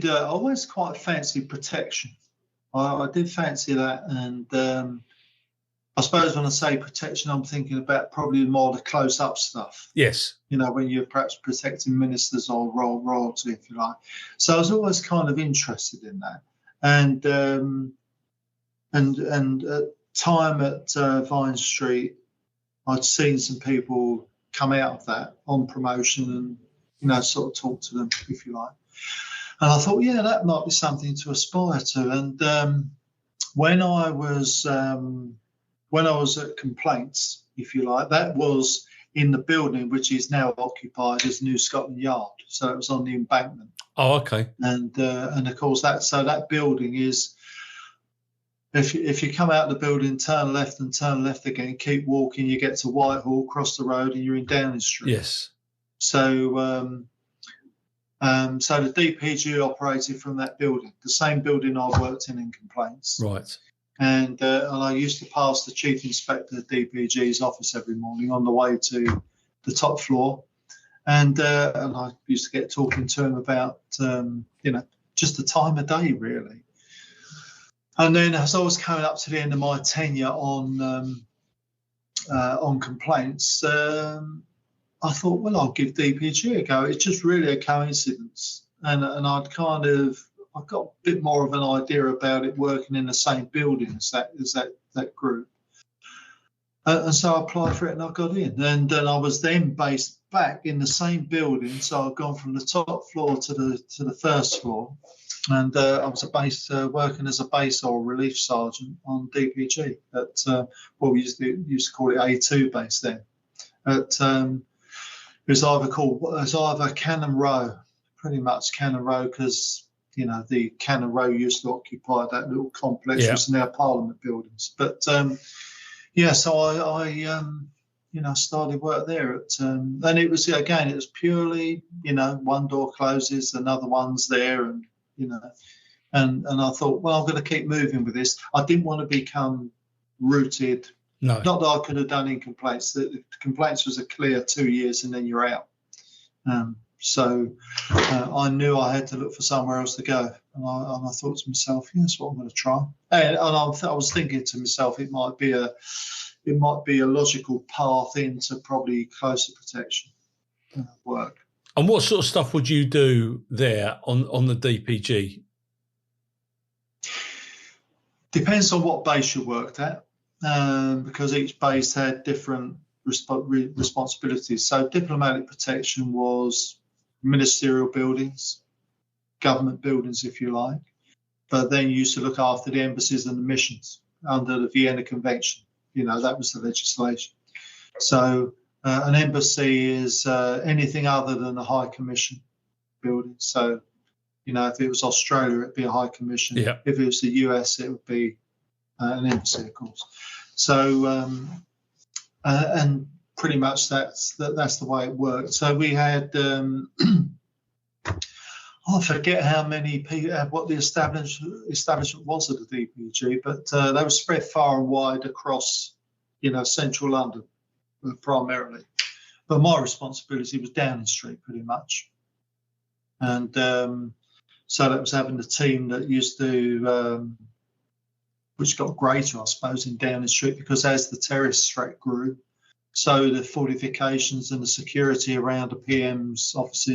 always quite fancied protection. I did fancy that, and I suppose when I say protection, I'm thinking about probably more the close-up stuff. Yes. When you're perhaps protecting ministers or royalty, if you like. So I was always kind of interested in that. And time at Vine Street, I'd seen some people come out of that on promotion and, sort of talk to them, if you like. And I thought, yeah, that might be something to aspire to. And when I was at complaints, if you like, that was in the building which is now occupied as New Scotland Yard. So it was on the embankment. Oh, okay. And of course that building is, if you come out of the building, turn left and turn left again, keep walking, you get to Whitehall, cross the road, and you're in Downing Street. Yes. So so the DPG operated from that building, the same building I worked in complaints. Right. And I used to pass the Chief Inspector of DPG's office every morning on the way to the top floor. And I used to get talking to him about, just the time of day, really. And then as I was coming up to the end of my tenure on complaints, I thought, well, I'll give DPG a go. It's just really a coincidence. And I got a bit more of an idea about it working in the same building as that group. And so I applied for it and I got in. And then I was then based back in the same building. So I've gone from the top floor to the first floor. And I was working as a base or relief sergeant on DPG at we used to call it A2 base then. It was either Cannon Row, pretty much Cannon Row, because the Cannon Row used to occupy that little complex, which is now Parliament buildings. But so I started work there and it was purely one door closes, another one's there, and and I thought, well, I'm going to keep moving with this. I didn't want to become rooted. No. Not that I could have done in complaints. The complaints was a clear 2 years and then you're out. So I knew I had to look for somewhere else to go. And I thought to myself, yeah, that's what I'm going to try. And I was thinking to myself, it might be a logical path into probably closer protection work. And what sort of stuff would you do there on the DPG? Depends on what base you worked at, because each base had different responsibilities. So diplomatic protection was ministerial buildings, government buildings, if you like. But then you used to look after the embassies and the missions under the Vienna Convention. That was the legislation. So an embassy is anything other than a high commission building. So, if it was Australia, it'd be a high commission. Yeah. If it was the US, it would be an embassy, of course. So, and pretty much that's the way it worked. So we had, I forget how many people, what the establishment was at the DPG, but they were spread far and wide across, central London primarily. But my responsibility was Downing Street pretty much. And so that was having the team that used to, which got greater, I suppose, in Downing Street, because as the terrorist threat grew, so the fortifications and the security around the PM's office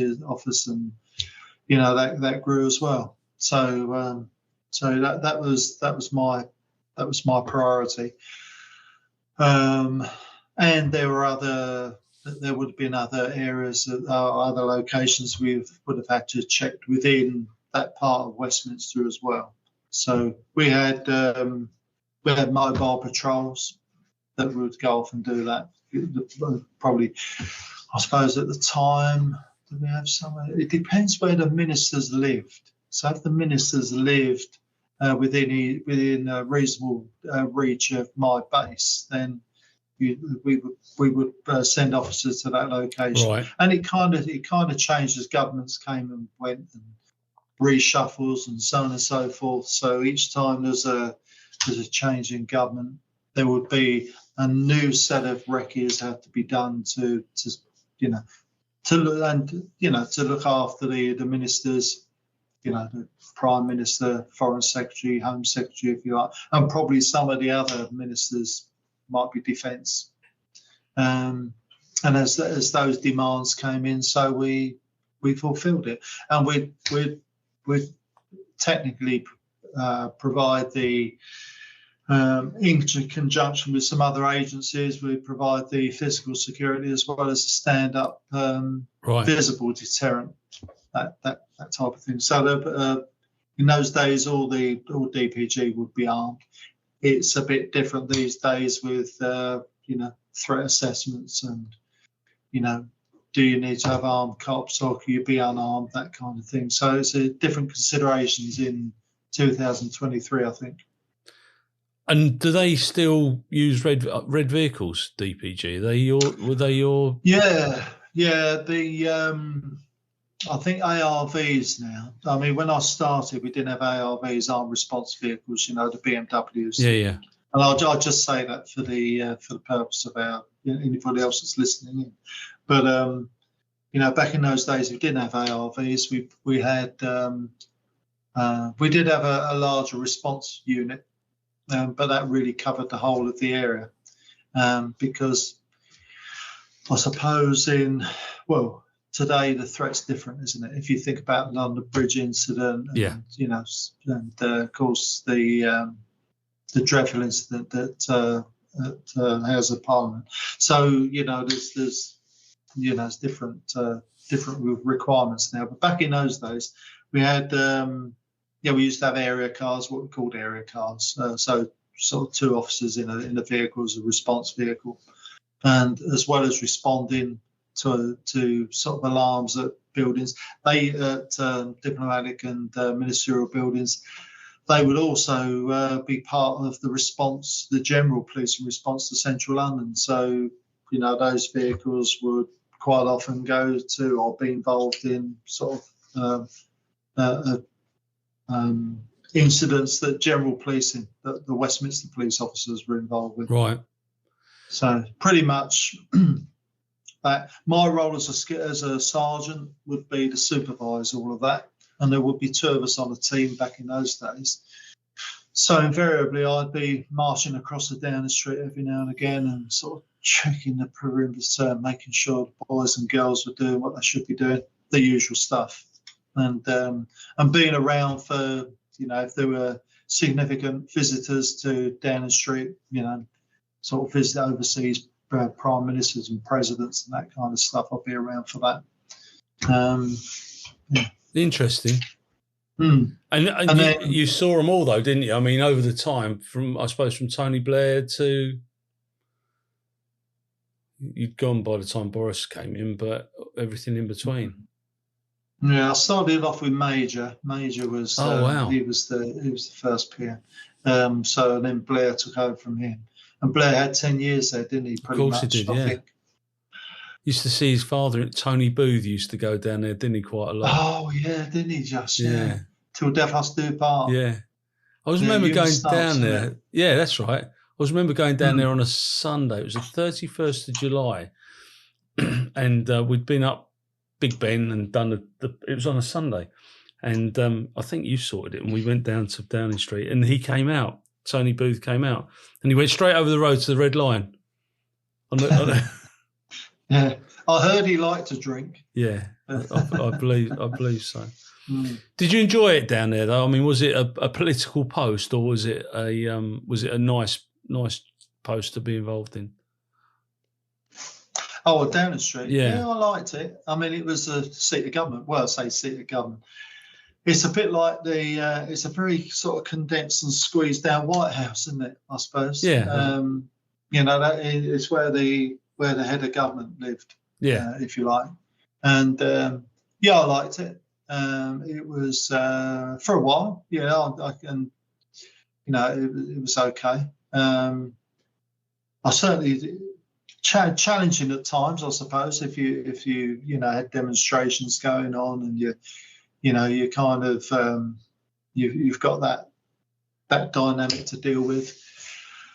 and, that grew as well. So that was my priority. And there would have been other areas, other locations we would have had to check within that part of Westminster as well. So we had mobile patrols that would go off and do that. Probably, I suppose at the time, did we have somewhere? It depends where the ministers lived. So if the ministers lived within a reasonable reach of my base, then we would send officers to that location. Right. And it kind of changed as governments came and went and reshuffles and so on and so forth. So each time there's a change in government, there would be a new set of recce's had to be done to look after the ministers, the Prime Minister, Foreign Secretary, Home Secretary, if you like, and probably some of the other ministers might be defence. And as those demands came in, so we fulfilled it, and we technically provide the in conjunction with some other agencies, we provide the physical security as well as a stand-up visible deterrent, that type of thing. So in those days, all DPG would be armed. It's a bit different these days with threat assessments and do you need to have armed cops or can you be unarmed, that kind of thing. So it's different considerations in 2023, I think. And do they still use red vehicles, DPG? Were they your? Yeah. I think ARVs now. I mean, when I started, we didn't have ARVs, armed response vehicles. The BMWs. Yeah. And I'll just say that for the purpose of anybody else that's listening in. But back in those days, we didn't have ARVs. We had We did have a larger response unit, but that really covered the whole of the area, because I suppose today the threat's different, isn't it? If you think about the London Bridge incident, and, and of course the dreadful incident at House of Parliament. So there's different requirements now. But back in those days, we had we used to have area cars, what we called area cars. So sort of 2 officers in a vehicle as a response vehicle, and as well as responding to sort of alarms at buildings, at diplomatic and ministerial buildings. They would also be part of the response, the general policing response to central London. So, those vehicles would quite often go to or be involved in sort of incidents that general policing, that the Westminster police officers were involved with. Right. So pretty much that. My role as a sergeant would be to supervise all of that. And there would be 2 of us on a team back in those days. So invariably, I'd be marching across the Downing Street every now and again and sort of checking the perimeter, making sure the boys and girls were doing what they should be doing, the usual stuff. And being around for, if there were significant visitors to Downing Street, sort of visit overseas prime ministers and presidents and that kind of stuff, I'd be around for that. Interesting. Mm. And then, you saw them all, though, didn't you? I mean, over the time, from Tony Blair to... You'd gone by the time Boris came in, but everything in between. Yeah, I started off with Major. Major was... wow. He was the first PM. So then Blair took over from him. And Blair had 10 years there, didn't he? Of course he did, I yeah. think. Used to see his father, Tony Booth, used to go down there, didn't he, quite a lot? Oh, yeah, didn't he just? Yeah. Till Death Us Do Part. Yeah. I remember going down there. Yeah, that's right. I remember going down there on a Sunday. It was the 31st of July. And we'd been up Big Ben and done it was on a Sunday. And I think you sorted it. And we went down to Downing Street. And he came out. Tony Booth came out. And he went straight over the road to the Red Line. Yeah, I heard he liked to drink. Yeah, I believe so. Mm. Did you enjoy it down there, though? I mean, was it a political post, or was it a nice post to be involved in? Oh, Downing Street. Yeah, I liked it. I mean, it was a seat of government. Well, I say seat of government. It's a bit like it's a very sort of condensed and squeezed down White House, isn't it? I suppose. Yeah. That it's where the head of government lived. Yeah. If you like. And I liked it. It was for a while. Yeah, it was okay. I certainly challenging at times, I suppose. If you had demonstrations going on and you kind of you've got that dynamic to deal with,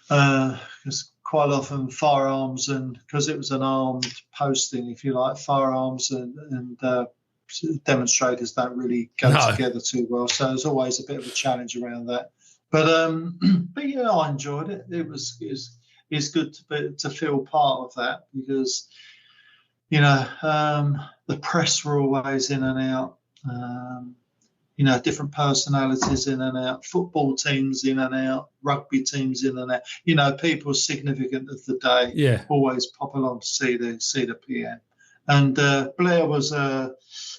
because quite often firearms, and because it was an armed posting, if you like, firearms and demonstrators don't really go together too well. So there's always a bit of a challenge around that. But yeah, I enjoyed it. It's good to feel part of that, because the press were always in and out. Different personalities in and out, football teams in and out, rugby teams in and out. People significant of the day always pop along to see the PM. And Blair was a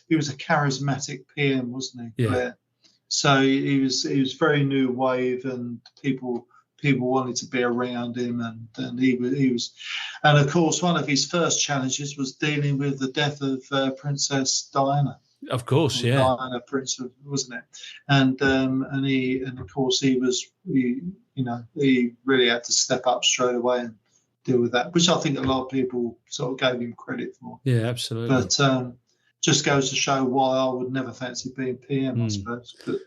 charismatic PM, wasn't he? Yeah. Blair. So he was very new wave, and people wanted to be around him, and he was, and of course one of his first challenges was dealing with the death of Princess Diana. Of course, yeah. Diana, Prince, wasn't it? And of course he really had to step up straight away and deal with that, which I think a lot of people sort of gave him credit for. Yeah, absolutely. But just goes to show why I would never fancy being PM, I suppose. But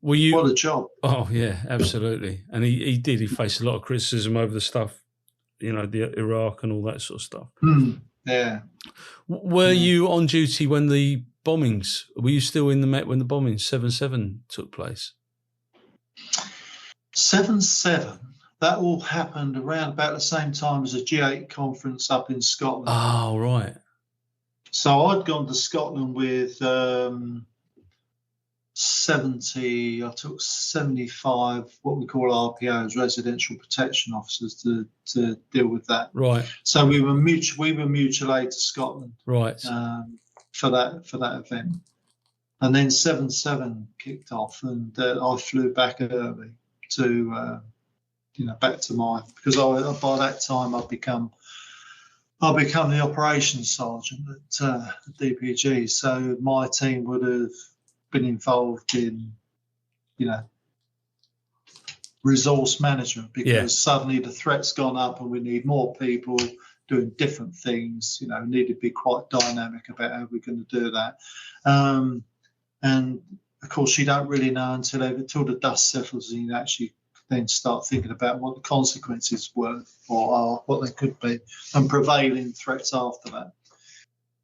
what a job. Oh, yeah, absolutely. And he did. He faced a lot of criticism over the stuff, the Iraq and all that sort of stuff. Yeah. Were you on duty when the bombings? Were you still in the Met when the bombings 7/7 took place? 7/7. That all happened around about the same time as a G8 conference up in Scotland. Oh, right. So I'd gone to Scotland with 70. I took 75, what we call RPOs, residential protection officers, to deal with that. Right. So we were mutual aid to Scotland. Right. For that event, and then 7/7 kicked off, and I flew back early to back to because by that time I'd become the operations sergeant at DPG. So my team would have been involved in resource management, because suddenly the threat's gone up and we need more people doing different things. We need to be quite dynamic about how we're going to do that. And of course, you don't really know until the dust settles, and you actually then start thinking about what the consequences were or are, what they could be, and prevailing threats after that.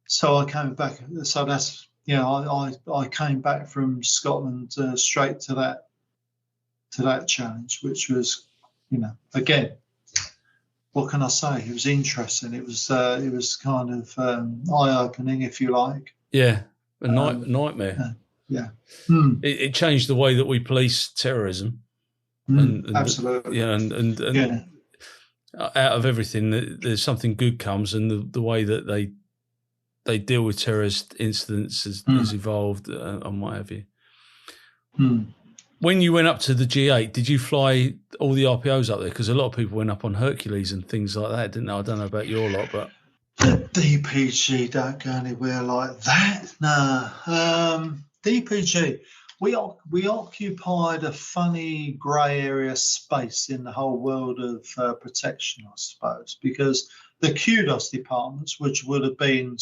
So I came back. So that's I came back from Scotland straight to that challenge, which was again, what can I say? It was interesting. It was kind of eye-opening, if you like. Yeah, a nightmare. Yeah. It changed the way that we police terrorism. And absolutely. And out of everything, there's something good comes, and the way that they deal with terrorist incidents has evolved and what have you. When you went up to the G8, did you fly all the RPOs up there? Because a lot of people went up on Hercules and things like that, didn't they? I don't know about your lot, but the DPG don't go anywhere like that. No, DPG. We occupied a funny grey area space in the whole world of protection, I suppose, because the QDOS departments, which would have been,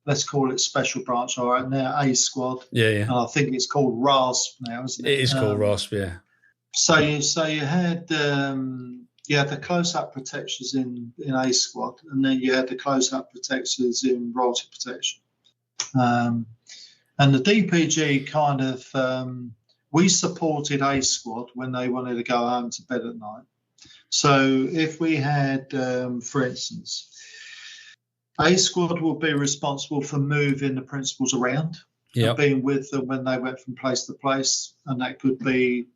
let's call it special branch, all right, now A squad. Yeah. And I think it's called RASP now, isn't it? It is called RASP, yeah. So you had the close-up protectors in A squad, and then you had the close-up protectors in royalty protection. And the DPG kind of, we supported A squad when they wanted to go home to bed at night. So if we had, for instance, A squad will be responsible for moving the principals around, and being with them when they went from place to place, and that could be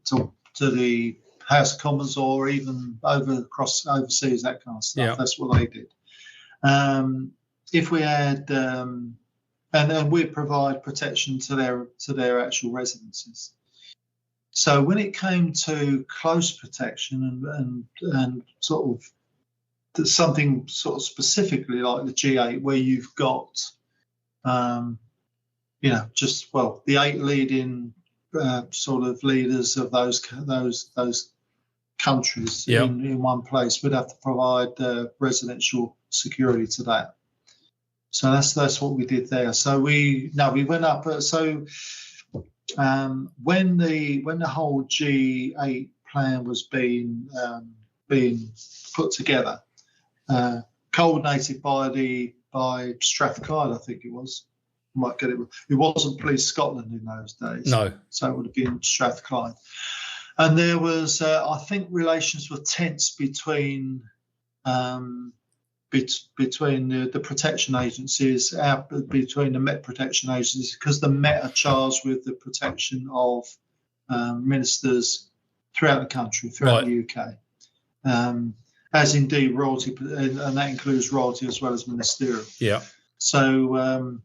to the House of Commons or even overseas, that kind of stuff. Yeah. That's what they did. If we had and then we provide protection to their actual residences. So when it came to close protection and sort of something sort of specifically like the G8, where you've got, the 8 leading sort of leaders of those countries in one place, we'd have to provide residential security to that. So that's what we did there. So we went up. When the whole G8 plan was being put together, coordinated by Strathclyde, I think it was. I might get it. It wasn't Police Scotland in those days. No. So it would have been Strathclyde. And there was, I think, relations were tense between the protection agencies, between the Met protection agencies, because the Met are charged with the protection of ministers throughout the country, throughout the UK, as indeed royalty, and that includes royalty as well as ministerial. Yeah. So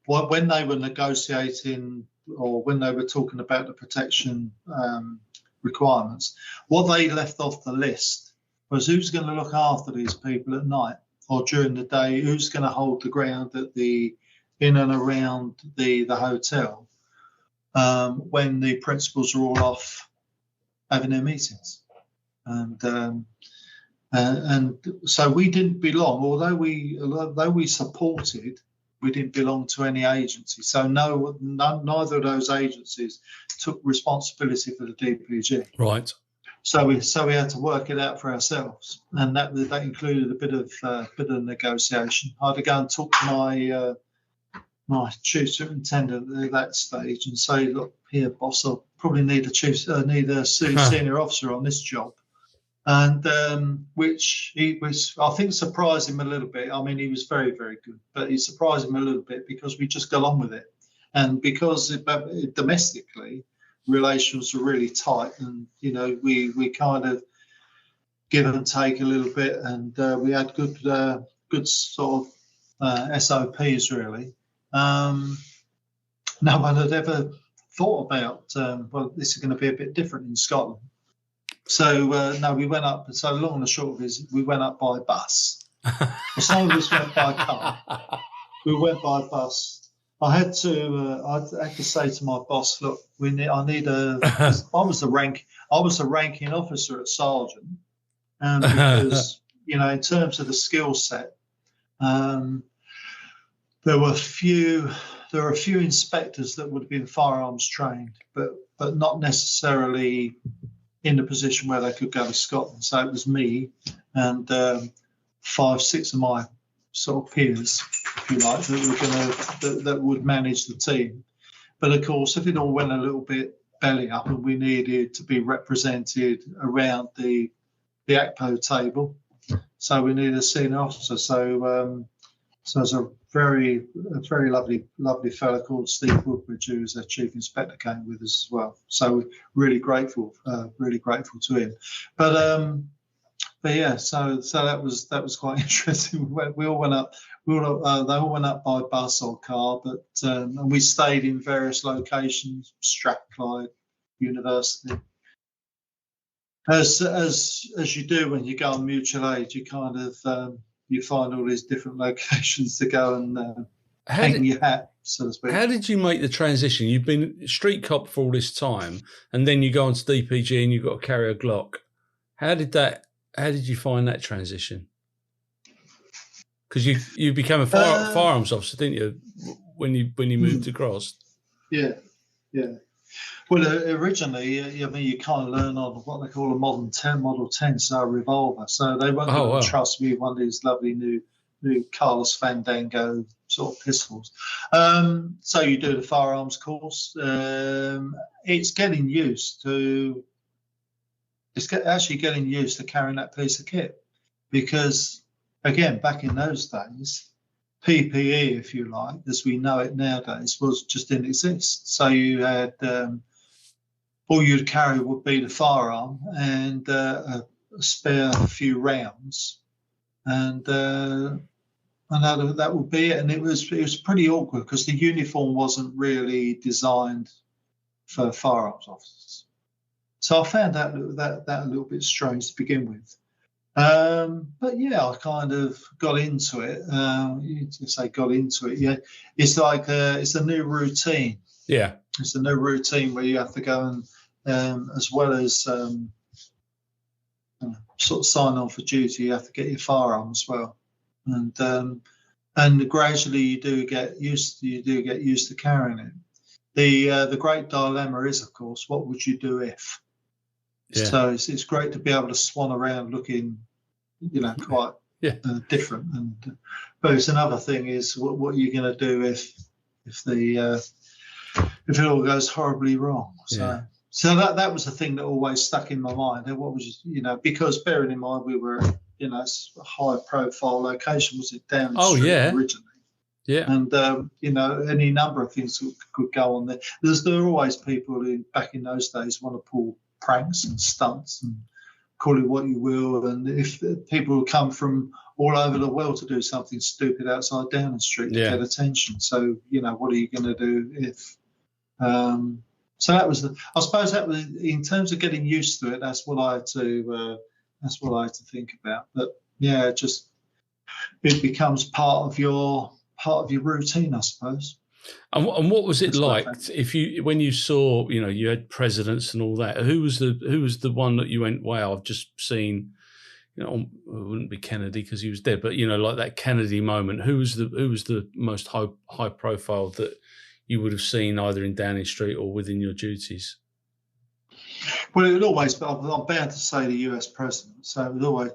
when they were negotiating, or when they were talking about the protection requirements, what they left off the list was who's going to look after these people at night or during the day, who's going to hold the ground in and around the hotel when the principals are all off having their meetings. And so we didn't belong, although we supported, we didn't belong to any agency. So neither of those agencies took responsibility for the DPG. Right. So we had to work it out for ourselves, and that included a bit of negotiation. I had to go and talk to my chief superintendent at that stage and say, look, here, boss, I'll probably need a senior officer on this job. And which he was, I think, surprised him a little bit. I mean, he was very, very good, but he surprised him a little bit because we just got on with it. And because domestically, relations were really tight, and, you know, we kind of give and take a little bit, and we had good sort of SOPs, really. No one had ever thought about, well, this is going to be a bit different in Scotland. So, no, we went up. So, long and the short of it is, we went up by bus. Some of us went by car. We went by bus. I had to say to my boss, look, I need a. I was the ranking officer at sergeant, because, you know, in terms of the skill set, there were a few inspectors that would have been firearms trained, but not necessarily in the position where they could go to Scotland. So it was me and 5-6 of my sort of peers, if you like, that would manage the team. But of course, if it all went a little bit belly up and we needed to be represented around the ACPO table, so we needed a senior officer. So there's a very lovely fellow called Steve Woodbridge, who was our chief inspector, came with us as well. So really grateful to him. But yeah, so that was quite interesting. We all went up. They all went up by bus or car, but and we stayed in various locations: Strathclyde, University. As you do when you go on mutual aid, you kind of you find all these different locations to go and hang your hat, so to speak. How did you make the transition? You've been street cop for all this time, and then you go on to DPG and you've got to carry a Glock. How did you find that transition? Because you became a firearms officer, didn't you, when you moved across? Yeah. Well, originally, I mean, you kind of learn on what they call a Model 10, so a revolver. So they weren't going to trust me with one of these lovely new Carlos Fandango sort of pistols. So you do the firearms course. It's getting used to. It's actually getting used to carrying that piece of kit, because, again, back in those days, PPE, if you like, as we know it nowadays, just didn't exist. So you had all you'd carry would be the firearm and a spare few rounds, and that would be it. And it was pretty awkward because the uniform wasn't really designed for firearms officers. So I found that a little bit strange to begin with. But yeah, I kind of got into it. You say got into it. Yeah, it's like it's a new routine. Yeah, it's a new routine where you have to go and as well as sort of sign on for duty, you have to get your firearm as well. And gradually you do get used to carrying it. The great dilemma is, of course, what would you do if? Yeah. So it's great to be able to swan around looking, quite different. But it's another thing is what are you going to do if it all goes horribly wrong? So that was the thing that always stuck in my mind. What was because bearing in mind we were a high profile location, was it down the street originally? Yeah, and any number of things could go on there. There are always people who back in those days want to pull pranks and stunts and call it what you will, and if people come from all over the world to do something stupid outside Downing Street to get attention, so what are you going to do if? So that was I suppose that was in terms of getting used to it. That's what I had to think about. But yeah, it becomes part of your routine, I suppose. And what was it like when you saw, you had presidents and all that? Who was the one that you went, wow, I've just seen, it wouldn't be Kennedy because he was dead, but like that Kennedy moment. Who was the most high profile that you would have seen either in Downing Street or within your duties? Well, it would always be, I'm bound to say, the US president. So it was always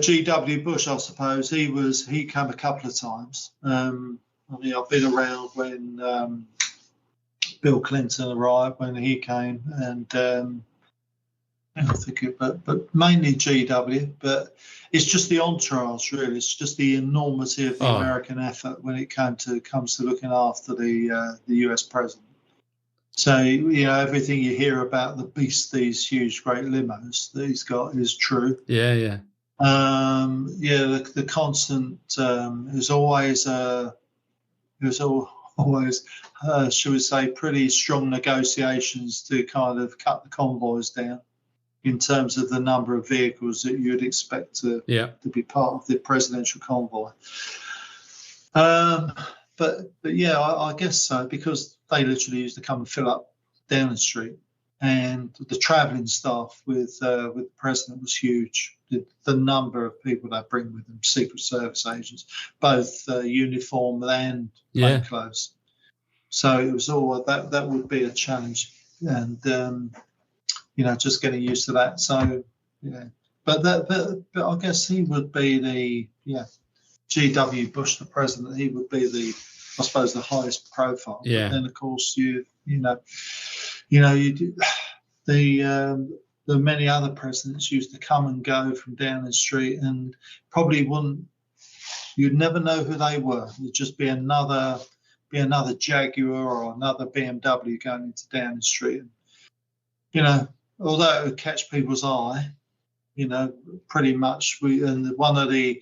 G.W. Bush, I suppose. He came a couple of times. I mean, I've been around when Bill Clinton arrived, when he came, and I think but mainly GW. But it's just the entourage, really. It's just the enormity of the American effort when it comes to looking after the US president. So, everything you hear about the beast, these huge, great limos that he's got is true. Yeah, yeah. The constant is always shall we say, pretty strong negotiations to kind of cut the convoys down in terms of the number of vehicles that you'd expect to be part of the presidential convoy. But yeah, I guess so, because they literally used to come and fill up Downing Street, and the travelling staff with the president was huge. The number of people they bring with them, Secret Service agents, both uniform and plain clothes. So it was all that would be a challenge, and just getting used to that. So but I guess he would be the G.W. Bush, the president. He would be I suppose the highest profile. Yeah. But then of course the many other presidents used to come and go from Downing Street, and probably you'd never know who they were. It'd just be another Jaguar or another BMW going into Downing Street. And, although it would catch people's eye, pretty much one of the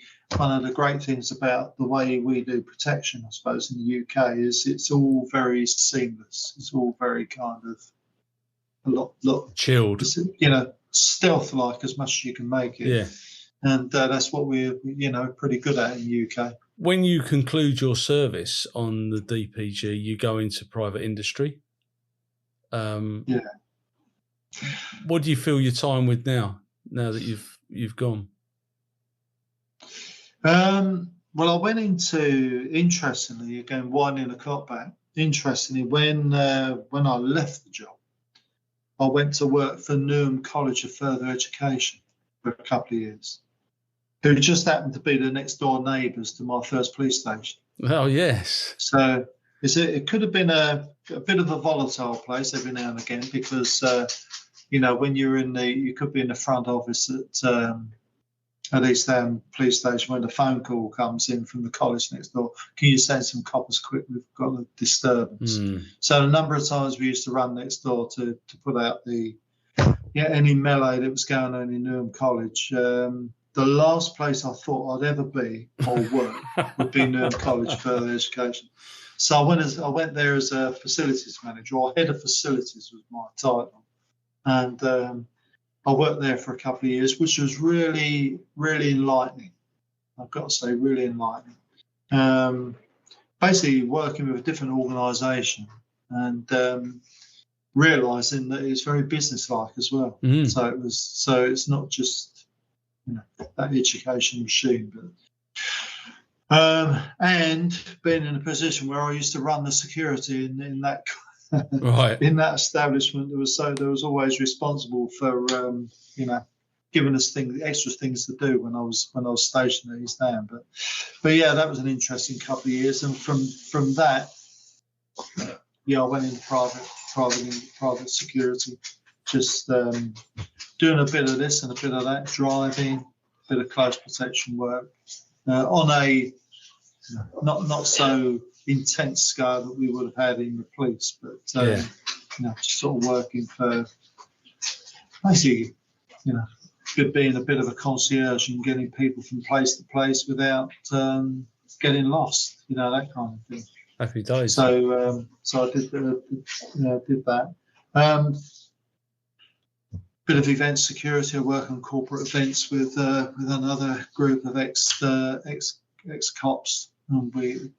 great things about the way we do protection, I suppose, in the UK is it's all very seamless. It's all very kind of a lot chilled, stealth-like as much as you can make it. Yeah. And that's what we're, pretty good at in the UK. When you conclude your service on the DPG, you go into private industry. Yeah. What do you fill your time with now that you've gone? Well, I went into, interestingly, again, winding the clock back, interestingly, when I left the job, I went to work for Newham College of Further Education for a couple of years, who just happened to be the next door neighbours to my first police station. Oh, yes. So it could have been a bit of a volatile place every now and again, because, when you could be in the front office at East Ham Police Station when the phone call comes in from the college next door. Can you send some coppers quick? We've got a disturbance. So a number of times we used to run next door to put out any melee that was going on in Newham College. The last place I thought I'd ever be or work would be Newham College Further Education. So I went there as a facilities manager, or head of facilities was my title. And I worked there for a couple of years, which was really, really enlightening. I've got to say, really enlightening. Basically working with a different organisation and realising that it's very businesslike as well. So it's not just that education machine, but and being in a position where I used to run the security in that. Right. In that establishment, there was always responsible for giving us extra things to do when I was stationed at East Ham. But yeah, that was an interesting couple of years, and from that, I went into private security, just doing a bit of this and a bit of that, driving, a bit of close protection work on a not so intense scale that we would have had in the police, but just sort of working for basically, being a bit of a concierge and getting people from place to place without getting lost, that kind of thing. Happy days. So I did that. Bit of event security. I work on corporate events with another group of ex cops, and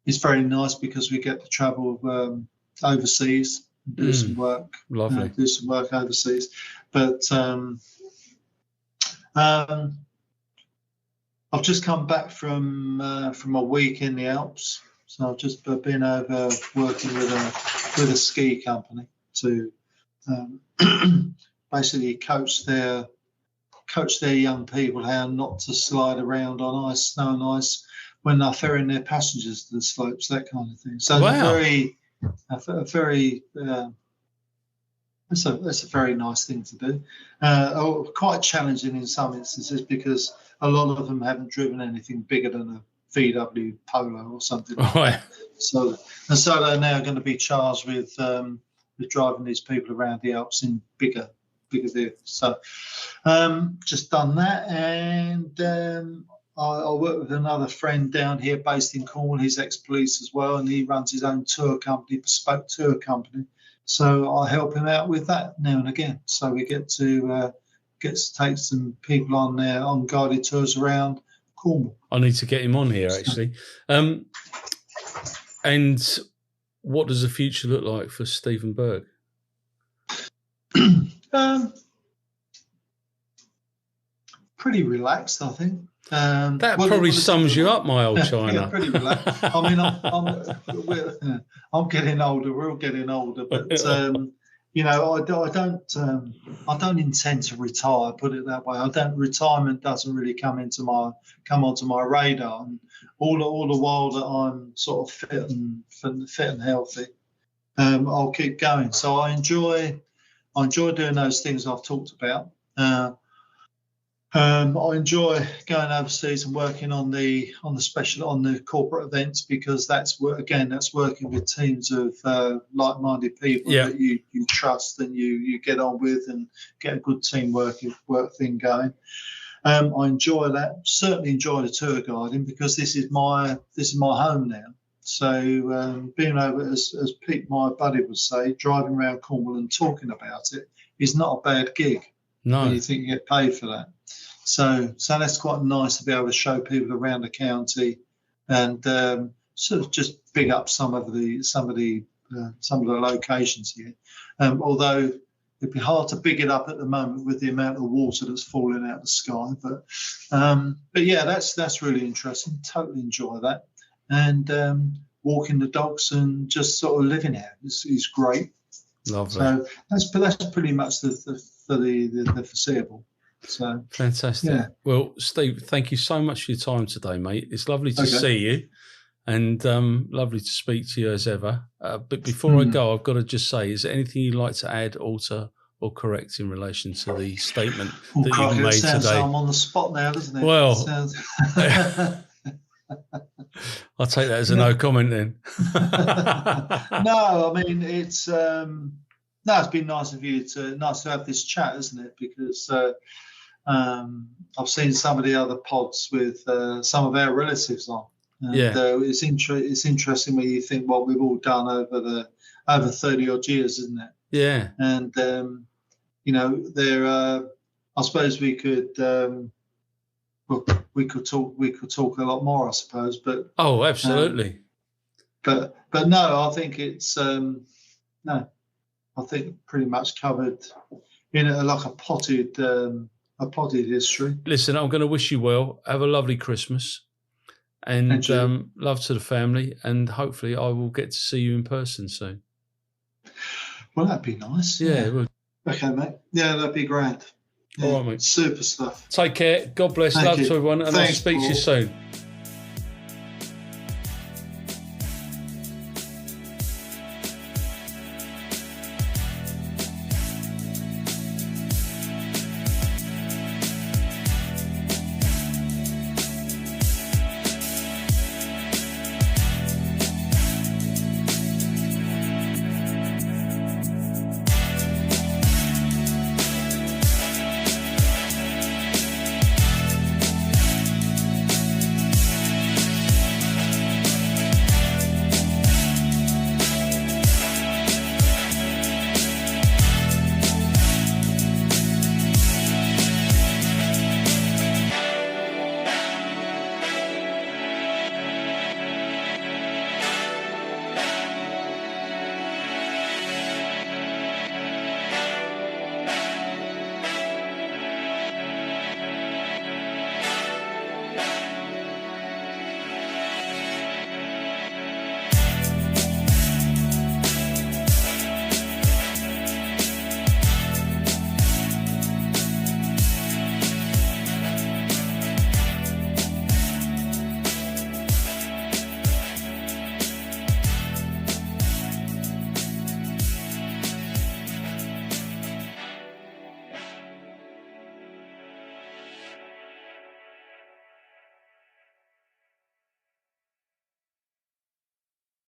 it's very nice because we get to travel overseas, and do some work. Lovely. Do some work overseas, but I've just come back from a week in the Alps, so I've just been over working with a ski company to basically coach their young people how not to slide around on ice, snow and ice, when they're ferrying their passengers to the slopes, that kind of thing. So Wow. it's a very nice thing to do. Quite challenging in some instances because a lot of them haven't driven anything bigger than a VW Polo or something like that. So they're now going to be charged with driving these people around the Alps in bigger vehicles. So just done that, and I work with another friend down here based in Cornwall. He's ex-police as well, and he runs his own tour company, bespoke tour company. So I help him out with that now and again. So we get to take some people on guided tours around Cornwall. I need to get him on here, actually. And what does the future look like for Stephen Burke? Pretty relaxed, I think. That probably sums you up, my old China. Yeah, pretty relaxed. I mean, I'm getting older. We're all getting older, but you know, I don't intend to retire. Put it that way. Retirement doesn't really come onto my radar. And all the while that I'm sort of fit and healthy, I'll keep going. So I enjoy doing those things I've talked about. I enjoy going overseas and working on the corporate events, because that's working with teams of like-minded people that you trust and you get on with and get a good teamwork thing going. I enjoy that. Certainly enjoy the tour guiding, because this is my home now. So being over, as Pete, my buddy, would say, driving around Cornwall and talking about it is not a bad gig. No, when you think you get paid for that. So that's quite nice to be able to show people around the county and sort of just big up some of the locations here. Although it'd be hard to big it up at the moment with the amount of water that's falling out of the sky. But yeah, that's really interesting. Totally enjoy that. And walking the dogs and just sort of living out is great. Lovely. So that's pretty much the foreseeable. So fantastic. Yeah. Well, Steve, thank you so much for your time today, mate. It's lovely to see you, and lovely to speak to you as ever. But before I go, I've got to just say, is there anything you'd like to add, alter, or correct in relation to the statement that you've made today? I'm on the spot now, doesn't it? Well, I'll take that as a no comment then. No, I mean it's been nice to have this chat, isn't it? Because I've seen some of the other pods with some of our relatives on. And, it's interesting when you think what we've all done over 30 odd years, isn't it? Yeah. And you know, I suppose we could talk a lot more, I suppose. But absolutely. But no, I think it's I think pretty much covered in like a potted history. Listen, I'm going to wish you well. Have a lovely Christmas, and love to the family, and hopefully I will get to see you in person soon. Well, that'd be nice. Yeah. Well, okay, mate. Yeah, that'd be grand. Yeah, all right, mate. Super stuff. Take care. God bless. Love to everyone, and I'll speak to you soon.